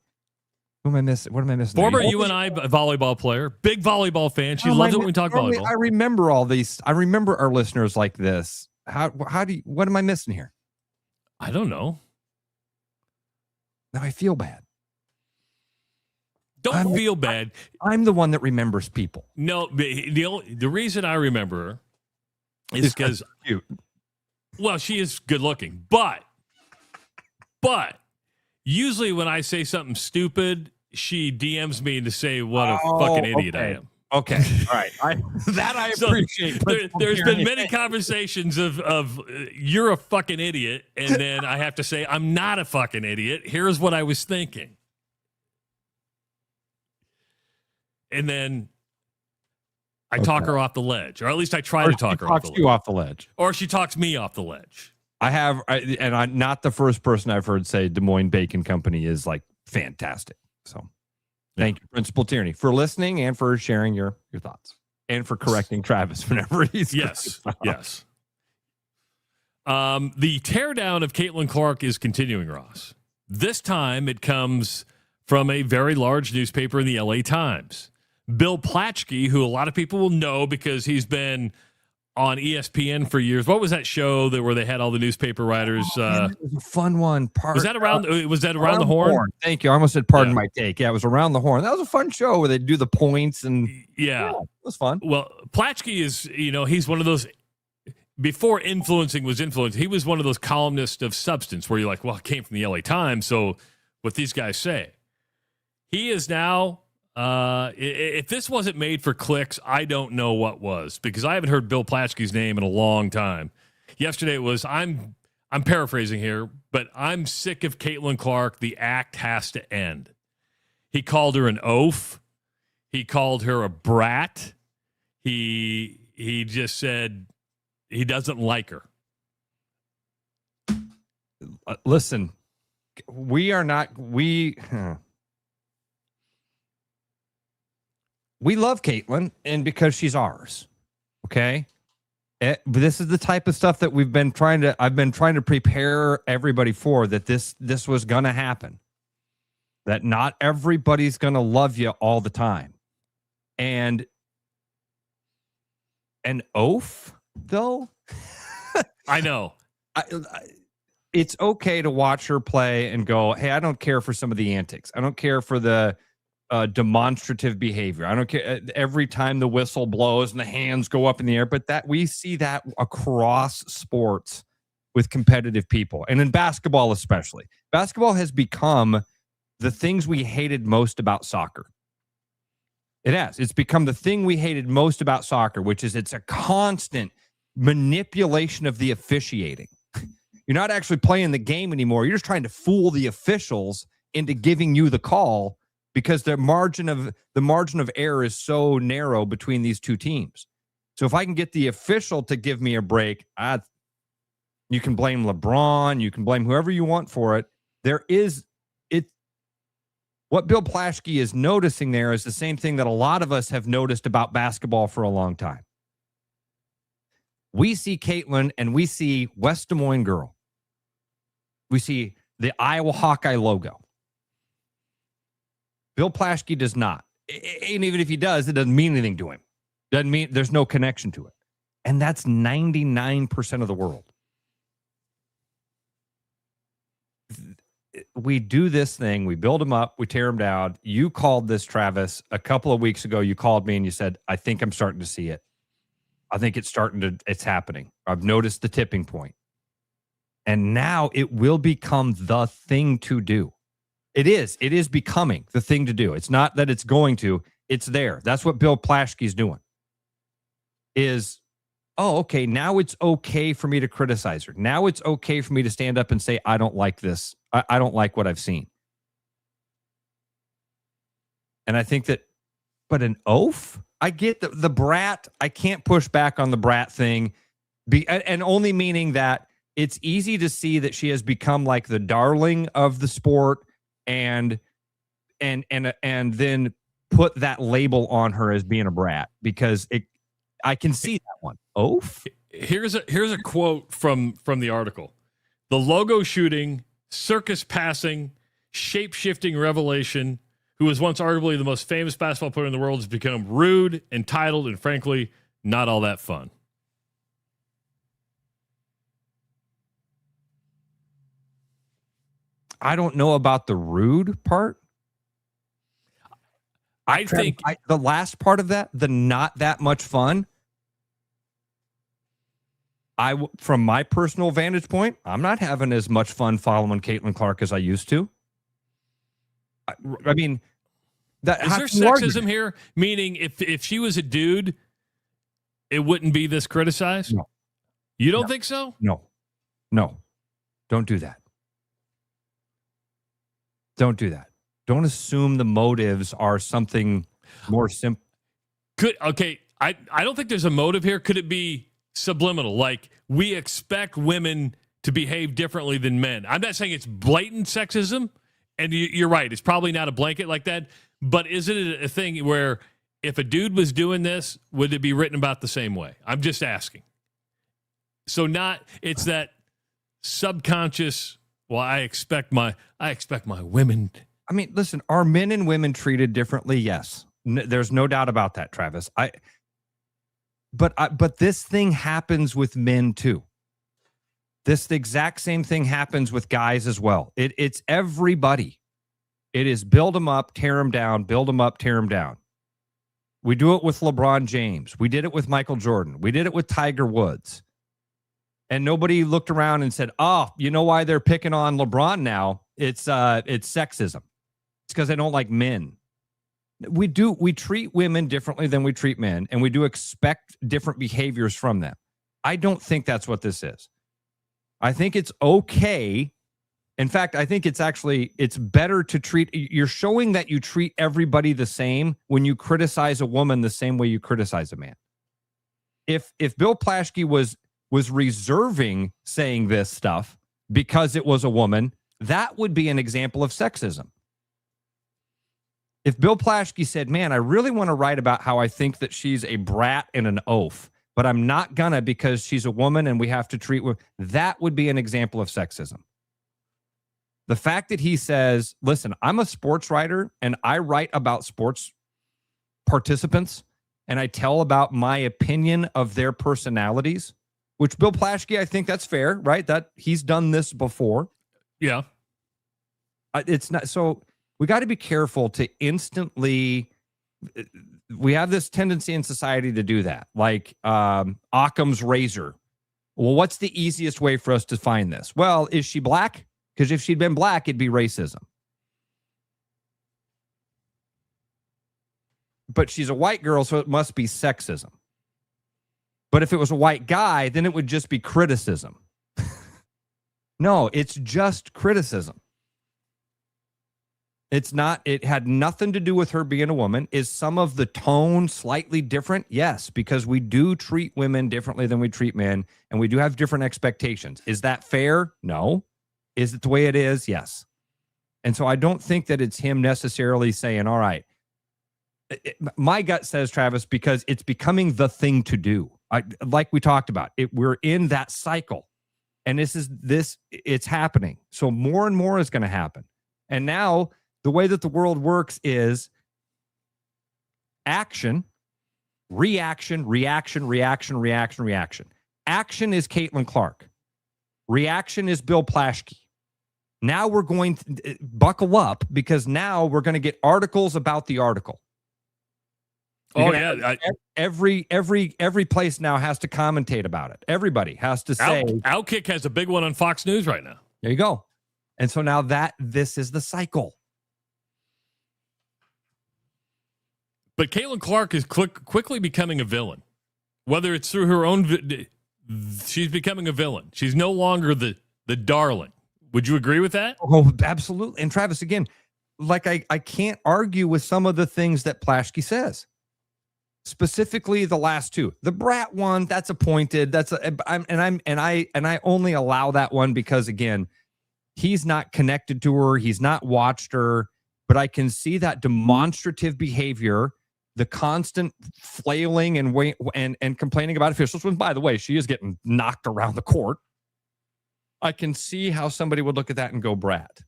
Who am I missing? What am I missing? Former UNI volleyball player, big volleyball fan. She loves it when we talk volleyball. I remember all these. I remember our listeners like this. What am I missing here? I don't know. Now I feel bad. Don't feel bad. I'm the one that remembers people. No, the reason I remember her is because cute. Well, she is good looking, but usually when I say something stupid, she DMs me to say what a fucking idiot I am. Okay, all right. I appreciate. There's been many conversations of you're a fucking idiot, and then I have to say I'm not a fucking idiot. Here's what I was thinking, and then I talk her off the ledge, or at least I try to talk her off the ledge, or she talks me off the ledge. I'm not the first person I've heard say Des Moines Bacon Company is like fantastic. So thank you, Principal Tierney, for listening and for sharing your thoughts and for correcting Travis whenever he's yes. The teardown of Caitlin Clark is continuing, Ross. This time it comes from a very large newspaper in the LA Times. Bill Plaschke, who a lot of people will know because he's been on ESPN for years. What was that show where they had all the newspaper writers? It was a fun one. Was that around the horn? Thank you. I almost said pardon my take. Yeah, it was around the horn. That was a fun show where they do the points and yeah, it was fun. Well, Plaschke is, he's one of those, before influencing was influence, he was one of those columnists of substance where you're like, well, it came from the LA Times, so what these guys say. He is now, if this wasn't made for clicks, I don't know what was, because I haven't heard Bill Plaschke's name in a long time. Yesterday it was, I'm paraphrasing here, but I'm sick of Caitlin Clark. The act has to end. He called her an oaf. He called her a brat. He just said he doesn't like her. Listen, we love Caitlin, and because she's ours, okay? But this is the type of stuff that I've been trying to prepare everybody for, that this was going to happen, that not everybody's going to love you all the time. And an oaf, though? I know. It's okay to watch her play and go, hey, I don't care for some of the antics. I don't care for the demonstrative behavior. I don't care every time the whistle blows and the hands go up in the air, but that we see that across sports with competitive people, and in basketball especially. Basketball has become the things we hated most about soccer. It has. It's become the thing we hated most about soccer, which is it's a constant manipulation of the officiating. You're not actually playing the game anymore. You're just trying to fool the officials into giving you the call because the margin of error is so narrow between these two teams. So if I can get the official to give me a break, you can blame LeBron, you can blame whoever you want for it. What Bill Plaschke is noticing there is the same thing that a lot of us have noticed about basketball for a long time. We see Caitlin and we see West Des Moines girl. We see the Iowa Hawkeye logo. Bill Plaschke does not. And even if he does, it doesn't mean anything to him. Doesn't mean there's no connection to it. And that's 99% of the world. We do this thing. We build them up. We tear them down. You called this, Travis, a couple of weeks ago. You called me and you said, I think I'm starting to see it. I think it's happening. I've noticed the tipping point. And now it will become the thing to do. It is becoming the thing to do. It's not that it's going to, it's there. That's what Bill Plaschke's doing. Okay, now it's okay for me to criticize her. Now it's okay for me to stand up and say, I don't like this. I don't like what I've seen. And I think that, but an oaf? I get the brat. I can't push back on the brat thing. And only meaning that it's easy to see that she has become like the darling of the sport and then put that label on her as being a brat because I can see that one. Oaf? Here's a quote from the article. The logo shooting, circus passing, shape-shifting revelation, who was once arguably the most famous basketball player in the world, has become rude, entitled, and frankly, not all that fun. I don't know about the rude part. I think the last part of that, the not that much fun, from my personal vantage point, I'm not having as much fun following Caitlin Clark as I used to. I mean, is there sexism here? Meaning, if she was a dude, it wouldn't be this criticized? No. You don't think so? No. Don't do that. Don't do that. Don't assume the motives are something more simple. I don't think there's a motive here. Could it be subliminal? Like, we expect women to behave differently than men. I'm not saying it's blatant sexism, and you're right. It's probably not a blanket like that. But is it a thing where if a dude was doing this, would it be written about the same way? I'm just asking. So it's that subconscious. Well, I expect my women. I mean, listen, are men and women treated differently? Yes. There's no doubt about that, Travis. But this thing happens with men too. The exact same thing happens with guys as well. It's everybody. It is build them up, tear them down, build them up, tear them down. We do it with LeBron James. We did it with Michael Jordan. We did it with Tiger Woods. And nobody looked around and said, oh, you know why they're picking on LeBron now? It's sexism. It's because they don't like men. We treat women differently than we treat men, and we do expect different behaviors from them. I don't think that's what this is. I think it's okay. In fact, I think it's better to treat, you're showing that you treat everybody the same when you criticize a woman the same way you criticize a man. If Bill Plaschke was reserving saying this stuff because it was a woman, that would be an example of sexism. If Bill Plaschke said, man, I really want to write about how I think that she's a brat and an oaf, but I'm not gonna because she's a woman and we have to treat her, that would be an example of sexism. The fact that he says, listen, I'm a sports writer and I write about sports participants and I tell about my opinion of their personalities, which Bill Plaschke, I think that's fair, right? That he's done this before. Yeah. It's not, so we got to be careful to instantly, we have this tendency in society to do that. Like Occam's razor. Well, what's the easiest way for us to find this? Well, is she black? Because if she'd been black, it'd be racism. But she's a white girl, so it must be sexism. But if it was a white guy, then it would just be criticism. No, it's just criticism. It's not, it had nothing to do with her being a woman. Is some of the tone slightly different? Yes, because we do treat women differently than we treat men, and we do have different expectations. Is that fair? No. Is it the way it is? Yes. And so I don't think that it's him necessarily saying, all right, my gut says, Travis, because it's becoming the thing to do. Like we talked about, we're in that cycle, and it's happening. So more and more is going to happen. And now the way that the world works is action, reaction, reaction, reaction, reaction, reaction. Action is Caitlin Clark. Reaction is Bill Plaschke. Now we're going to buckle up, because now we're going to get articles about the article. Every place now has to commentate about it. Everybody has to say. Outkick has a big one on Fox News right now. There you go. And so now this is the cycle. But Caitlin Clark is quickly becoming a villain. Whether it's through her own, she's becoming a villain. She's no longer the darling. Would you agree with that? Oh, absolutely. And Travis, again, like I can't argue with some of the things that Plaschke says. Specifically, the last two, the brat one, that's appointed. I only allow that one because, again, he's not connected to her. He's not watched her, but I can see that demonstrative behavior, the constant flailing and complaining about officials. When, by the way, she is getting knocked around the court. I can see how somebody would look at that and go, brat.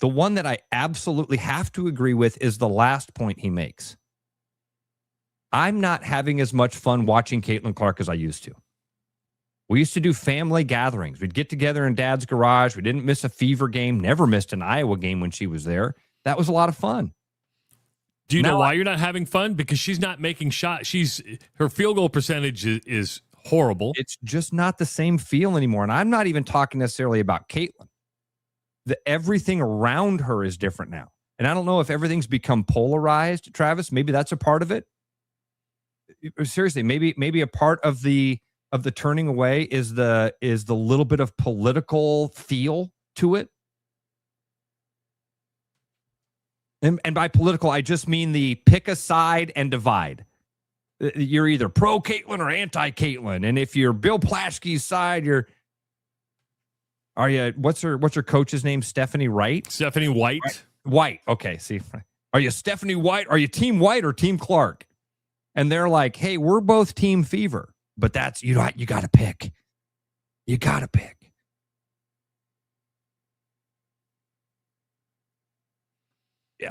The one that I absolutely have to agree with is the last point he makes. I'm not having as much fun watching Caitlin Clark as I used to. We used to do family gatherings. We'd get together in Dad's garage. We didn't miss a Fever game, never missed an Iowa game when she was there. That was a lot of fun. Do you know why you're not having fun? Because she's not making shots. Her field goal percentage is horrible. It's just not the same feel anymore. And I'm not even talking necessarily about Caitlin. Everything around her is different now. And I don't know if everything's become polarized, Travis. Maybe that's a part of it. Seriously, maybe a part of the turning away is the little bit of political feel to it. And by political, I just mean the pick a side and divide. You're either pro Caitlin or anti Caitlin, and if you're Bill Plaschke's side, are you? What's her coach's name? Stephanie Wright. Stephanie White. White. Okay. See, are you Stephanie White? Are you Team White or Team Clark? And they're like, hey, we're both Team Fever, but that's you got to pick. You got to pick.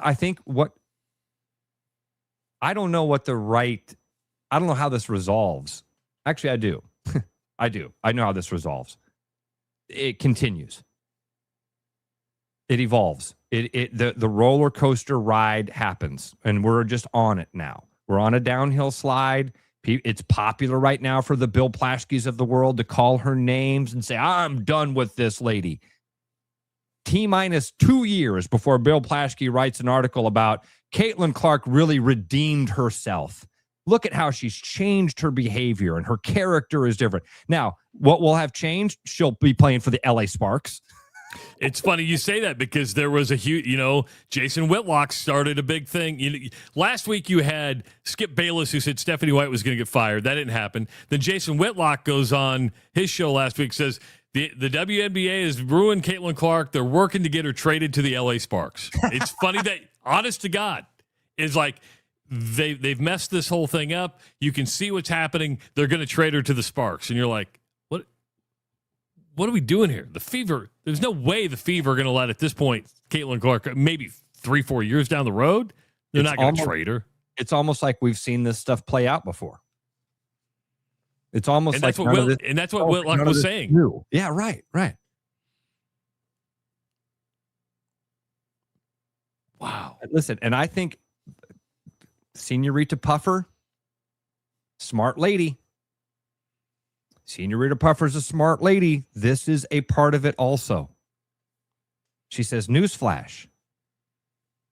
I think I don't know how this resolves. Actually, I do. I do. I know how this resolves. It continues. It evolves. The roller coaster ride happens, and we're just on it now. We're on a downhill slide. It's popular right now for the Bill Plaschkes of the world to call her names and say, I'm done with this lady. T-minus 2 years before Bill Plaschke writes an article about Caitlin Clark really redeemed herself. Look at how she's changed her behavior, and her character is different. Now, what will have changed? She'll be playing for the LA Sparks. It's funny you say that, because there was a huge, Jason Whitlock started a big thing. Last week you had Skip Bayless, who said Stephanie White was going to get fired. That didn't happen. Then Jason Whitlock goes on his show last week, says the WNBA has ruined Caitlin Clark. They're working to get her traded to the LA Sparks. It's funny that, honest to God, is like they've messed this whole thing up. You can see what's happening. They're going to trade her to the Sparks. And you're like, what are we doing here? The Fever, there's no way the Fever are going to let, at this point, Caitlin Clark, maybe 3-4 years down the road, they're not going to trade her. It's almost like we've seen this stuff play out before. It's almost and like that's what Whitlock was saying. New. Yeah, right. Wow. Listen, and I think Senorita Puffer, smart lady. Senorita Puffer's a smart lady. This is a part of it also. She says, newsflash,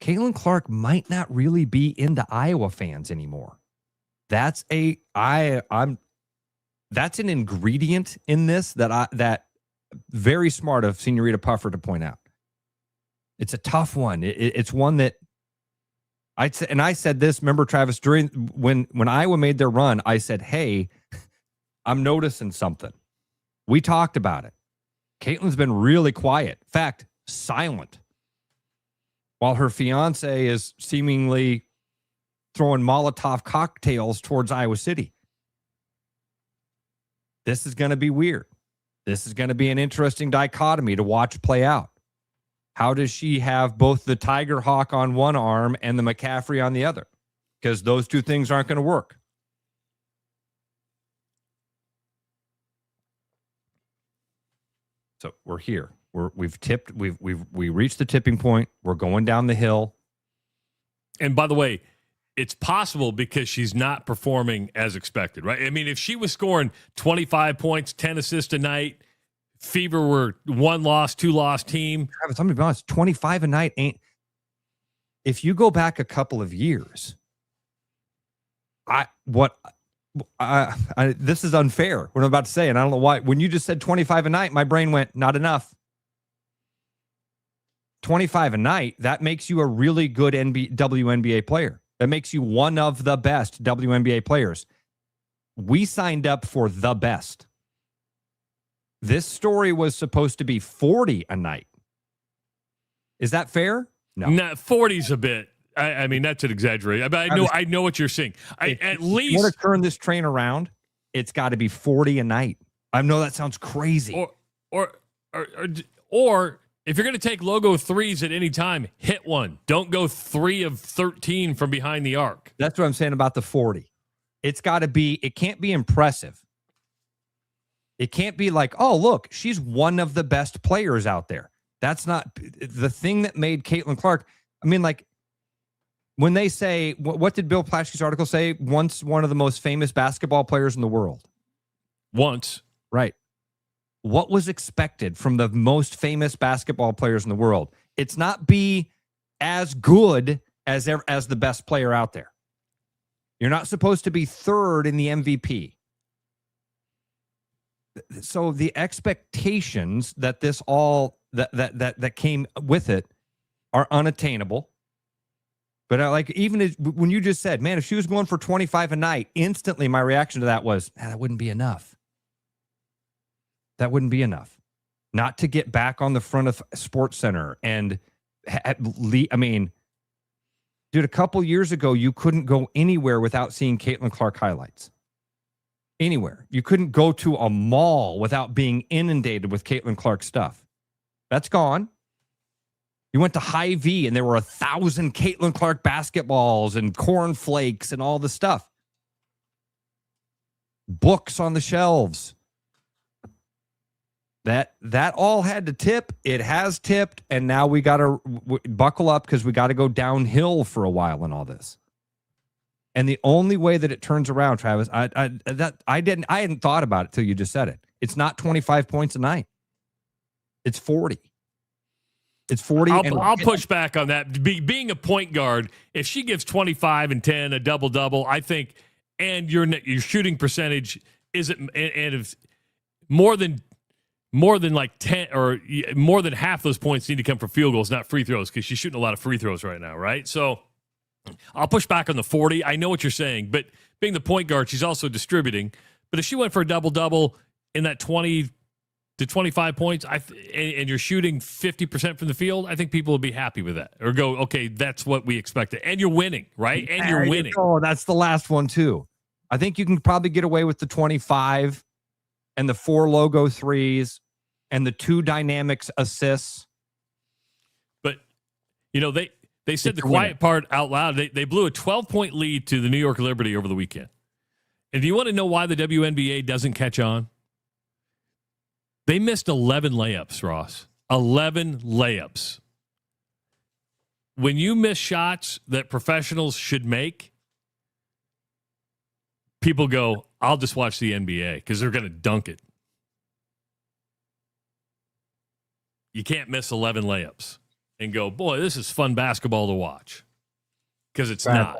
Caitlin Clark might not really be into Iowa fans anymore. That's an ingredient in this that very smart of Senorita Puffer to point out. It's a tough one. It's one that I said this. Remember, Travis, during when Iowa made their run, I said, "Hey, I'm noticing something." We talked about it. Caitlin's been really quiet. In fact, silent. While her fiance is seemingly throwing Molotov cocktails towards Iowa City. This is going to be weird. This is going to be an interesting dichotomy to watch play out. How does she have both the Tiger Hawk on one arm and the McCaffrey on the other? Because those two things aren't going to work. So we're here. We've tipped. We reached the tipping point. We're going down the hill. And by the way, it's possible because she's not performing as expected, right? I mean, if she was scoring 25 points, 10 assists a night, Fever were 1-loss, 2-loss team. Travis, I'm going to be honest, 25 a night ain't. If you go back a couple of years, this is unfair, what I'm about to say, and I don't know why. When you just said 25 a night, my brain went, not enough. 25 a night, that makes you a really good WNBA player. That makes you one of the best WNBA players. We signed up for the best. This story was supposed to be 40 a night. Is that fair? No. 40's a bit. I mean, that's an exaggeration. But I know what you're saying. At least you want to turn this train around, it's got to be 40 a night. I know that sounds crazy. Or if you're going to take logo threes at any time, hit one. Don't go 3 of 13 from behind the arc. That's what I'm saying about the 40. It's got to be, it can't be impressive. It can't be like, oh, look, she's one of the best players out there. That's not the thing that made Caitlin Clark. I mean, like, when they say, what did Bill Plaschke's article say? Once one of the most famous basketball players in the world. Once. Right. What was expected from the most famous basketball players in the world? It's not be as good as the best player out there. You're not supposed to be third in the MVP. So the expectations that this all that came with it are unattainable. But even when you just said, man, if she was going for 25 a night, instantly my reaction to that was, that wouldn't be enough. That wouldn't be enough. Not to get back on the front of Sports Center and I mean, dude, a couple years ago, you couldn't go anywhere without seeing Caitlin Clark highlights. Anywhere. You couldn't go to a mall without being inundated with Caitlin Clark stuff. That's gone. You went to Hy-Vee and there were 1,000 Caitlin Clark basketballs and cornflakes and all the stuff. Books on the shelves. That all had to tip. It has tipped, and now we got to buckle up because we got to go downhill for a while in all this. And the only way that it turns around, Travis, I hadn't thought about it till you just said it. It's not 25 points a night. It's 40. It's 40. I'll push back on that. Being a point guard, if she gives 25 and 10, a double-double, I think, and your shooting percentage isn't, and if more than like 10 or more than half those points need to come from field goals, not free throws, because she's shooting a lot of free throws right now, right? So I'll push back on the 40. I know what you're saying, but being the point guard, she's also distributing. But if she went for a double-double in that 20 to 25 points, and you're shooting 50% from the field, I think people will be happy with that. Or go, okay, that's what we expected. And you're winning, right? And you're winning. Oh, that's the last one, too. I think you can probably get away with the 25 and the 4 logo threes and the 2 dynamics assists. But, they said the quiet part out loud. They blew a 12-point lead to the New York Liberty over the weekend. And do you want to know why the WNBA doesn't catch on? They missed 11 layups, Ross. 11 layups. When you miss shots that professionals should make, people go, I'll just watch the NBA because they're going to dunk it. You can't miss 11 layups and go, boy, this is fun basketball to watch. Because it's not.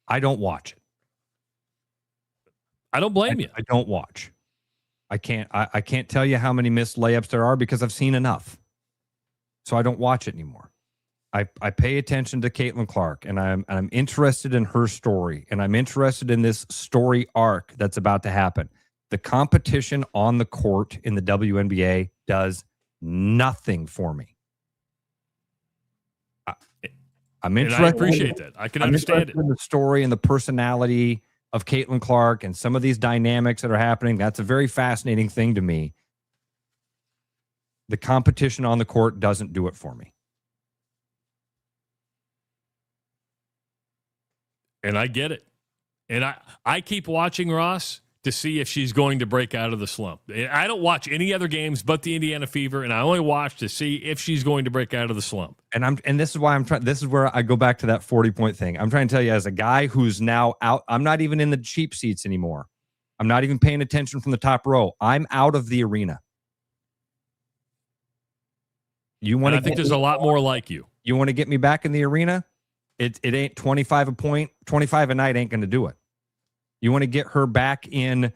I don't watch it. I don't blame you. I don't watch. I can't tell you how many missed layups there are because I've seen enough. so I don't watch it anymore. I pay attention to Caitlin Clark, and I'm interested in her story, and I'm interested in this story arc that's about to happen. The competition on the court in the WNBA does nothing for me. I'm interested. And I appreciate that. I can understand it. In the story and the personality of Caitlin Clark and some of these dynamics that are happening. That's a very fascinating thing to me. The competition on the court doesn't do it for me. And I get it. And I keep watching Ross to see if she's going to break out of the slump. I don't watch any other games but the Indiana Fever, and I only watch to see if she's going to break out of the slump. And this is why I'm trying. This is where I go back to that 40-point thing. I'm trying to tell you, as a guy who's now out, I'm not even in the cheap seats anymore. I'm not even paying attention from the top row. I'm out of the arena. I think there's a lot more like you. You want to get me back in the arena? It ain't 25 a point, 25 a night ain't going to do it. You want to get her back in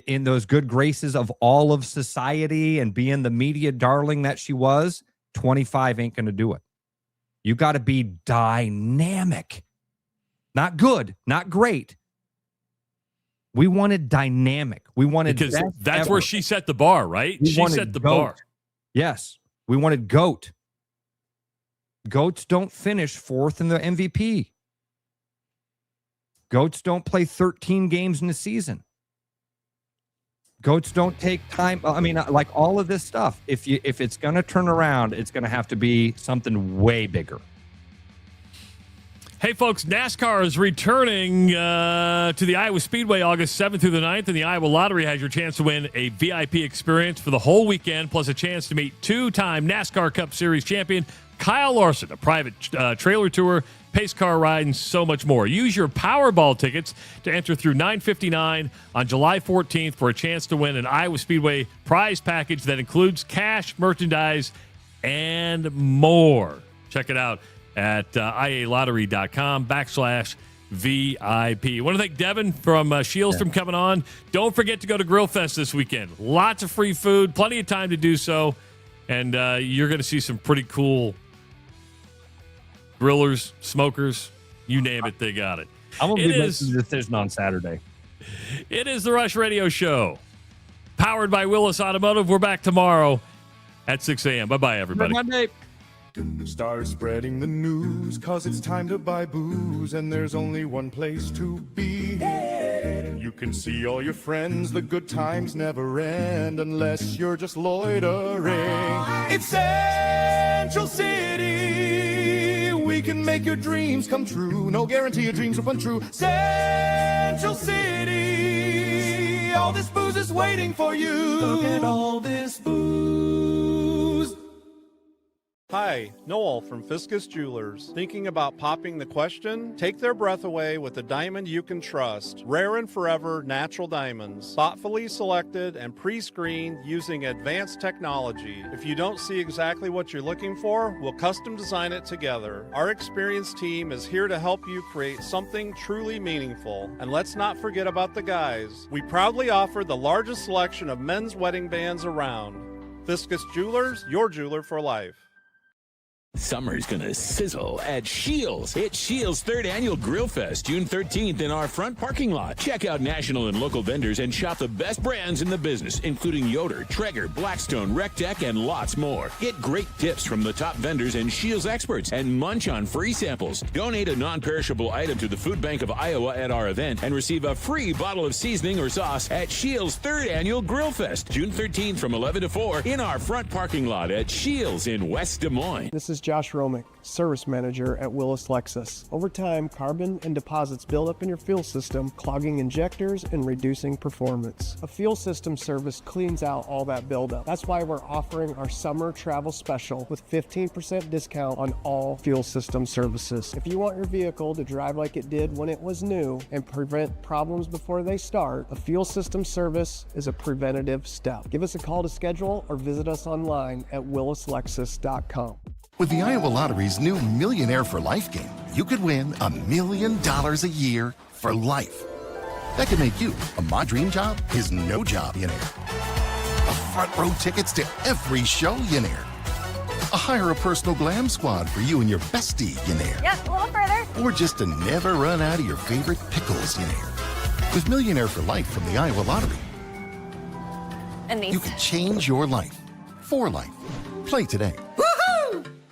those good graces of all of society and being the media darling that she was, 25 ain't going to do it. You got to be dynamic. Not good, not great. We wanted dynamic. We wanted because that's where she set the bar, right? She set the bar. Yes. We wanted GOAT. Goats don't finish fourth in the MVP. Goats don't play 13 games in a season. Goats don't take time. I mean, like all of this stuff. If it's going to turn around, it's going to have to be something way bigger. Hey, folks, NASCAR is returning to the Iowa Speedway August 7th through the 9th, and the Iowa Lottery has your chance to win a VIP experience for the whole weekend, plus a chance to meet two-time NASCAR Cup Series champion Kyle Larson, a private trailer tour, pace car ride, and so much more. Use your Powerball tickets to enter through 9/59 on July 14th for a chance to win an Iowa Speedway prize package that includes cash, merchandise, and more. Check it out at ialottery.com/VIP. I want to thank Devin from Scheels from coming on. Don't forget to go to Grillfest this weekend. Lots of free food, plenty of time to do so, and you're going to see some pretty cool grillers, smokers, you name it, they got it. I'm going to be making the decision on Saturday. It is the Rush Radio Show, powered by Willis Automotive. We're back tomorrow at 6 a.m. Bye-bye, everybody. Monday. Start spreading the news, cause it's time to buy booze, and there's only one place to be. You can see all your friends, the good times never end, unless you're just loitering. It's Central City, we can make your dreams come true. No guarantee your dreams will come true. Central City, all this booze is waiting for you. Look at all this booze. Hi, Noel from Fiscus Jewelers. Thinking about popping the question? Take their breath away with a diamond you can trust. Rare and forever natural diamonds. Thoughtfully selected and pre-screened using advanced technology. If you don't see exactly what you're looking for, we'll custom design it together. Our experienced team is here to help you create something truly meaningful. And let's not forget about the guys. We proudly offer the largest selection of men's wedding bands around. Fiscus Jewelers, your jeweler for life. Summer's gonna sizzle at Scheels. It's Scheels' 3rd annual Grillfest, June 13th in our front parking lot. Check out national and local vendors and shop the best brands in the business, including Yoder, Traeger, Blackstone, Rectech, and lots more. Get great tips from the top vendors and Scheels experts and munch on free samples. Donate a non-perishable item to the Food Bank of Iowa at our event and receive a free bottle of seasoning or sauce at Scheels' 3rd annual Grillfest, June 13th from 11 to 4 in our front parking lot at Scheels in West Des Moines. This is Josh Romick, Service Manager at Willis Lexus. Over time, carbon and deposits build up in your fuel system, clogging injectors and reducing performance. A fuel system service cleans out all that buildup. That's why we're offering our summer travel special with 15% discount on all fuel system services. If you want your vehicle to drive like it did when it was new and prevent problems before they start, a fuel system service is a preventative step. Give us a call to schedule or visit us online at willislexus.com. With the Iowa Lottery's new Millionaire for Life game, you could win $1 million a year for life. That could make you a My Dream Job is No Job millionaire. A front row tickets to every show millionaire. hire a personal glam squad for you and your bestie, Yenair. Yep, a little further. Or just to never run out of your favorite pickles, Yenair. With Millionaire for Life from the Iowa Lottery, And these. you can change your life for life. Play today.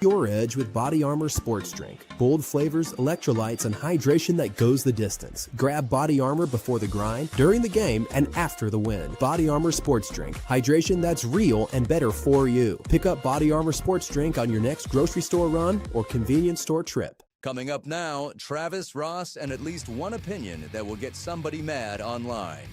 Your edge with Body Armor Sports Drink. Bold flavors, electrolytes, and hydration that goes the distance. Grab Body Armor before the grind, during the game, and after the win. Body Armor Sports Drink. Hydration that's real and better for you. Pick up Body Armor Sports Drink on your next grocery store run or convenience store trip. Coming up now, Travis, Ross, and at least one opinion that will get somebody mad online.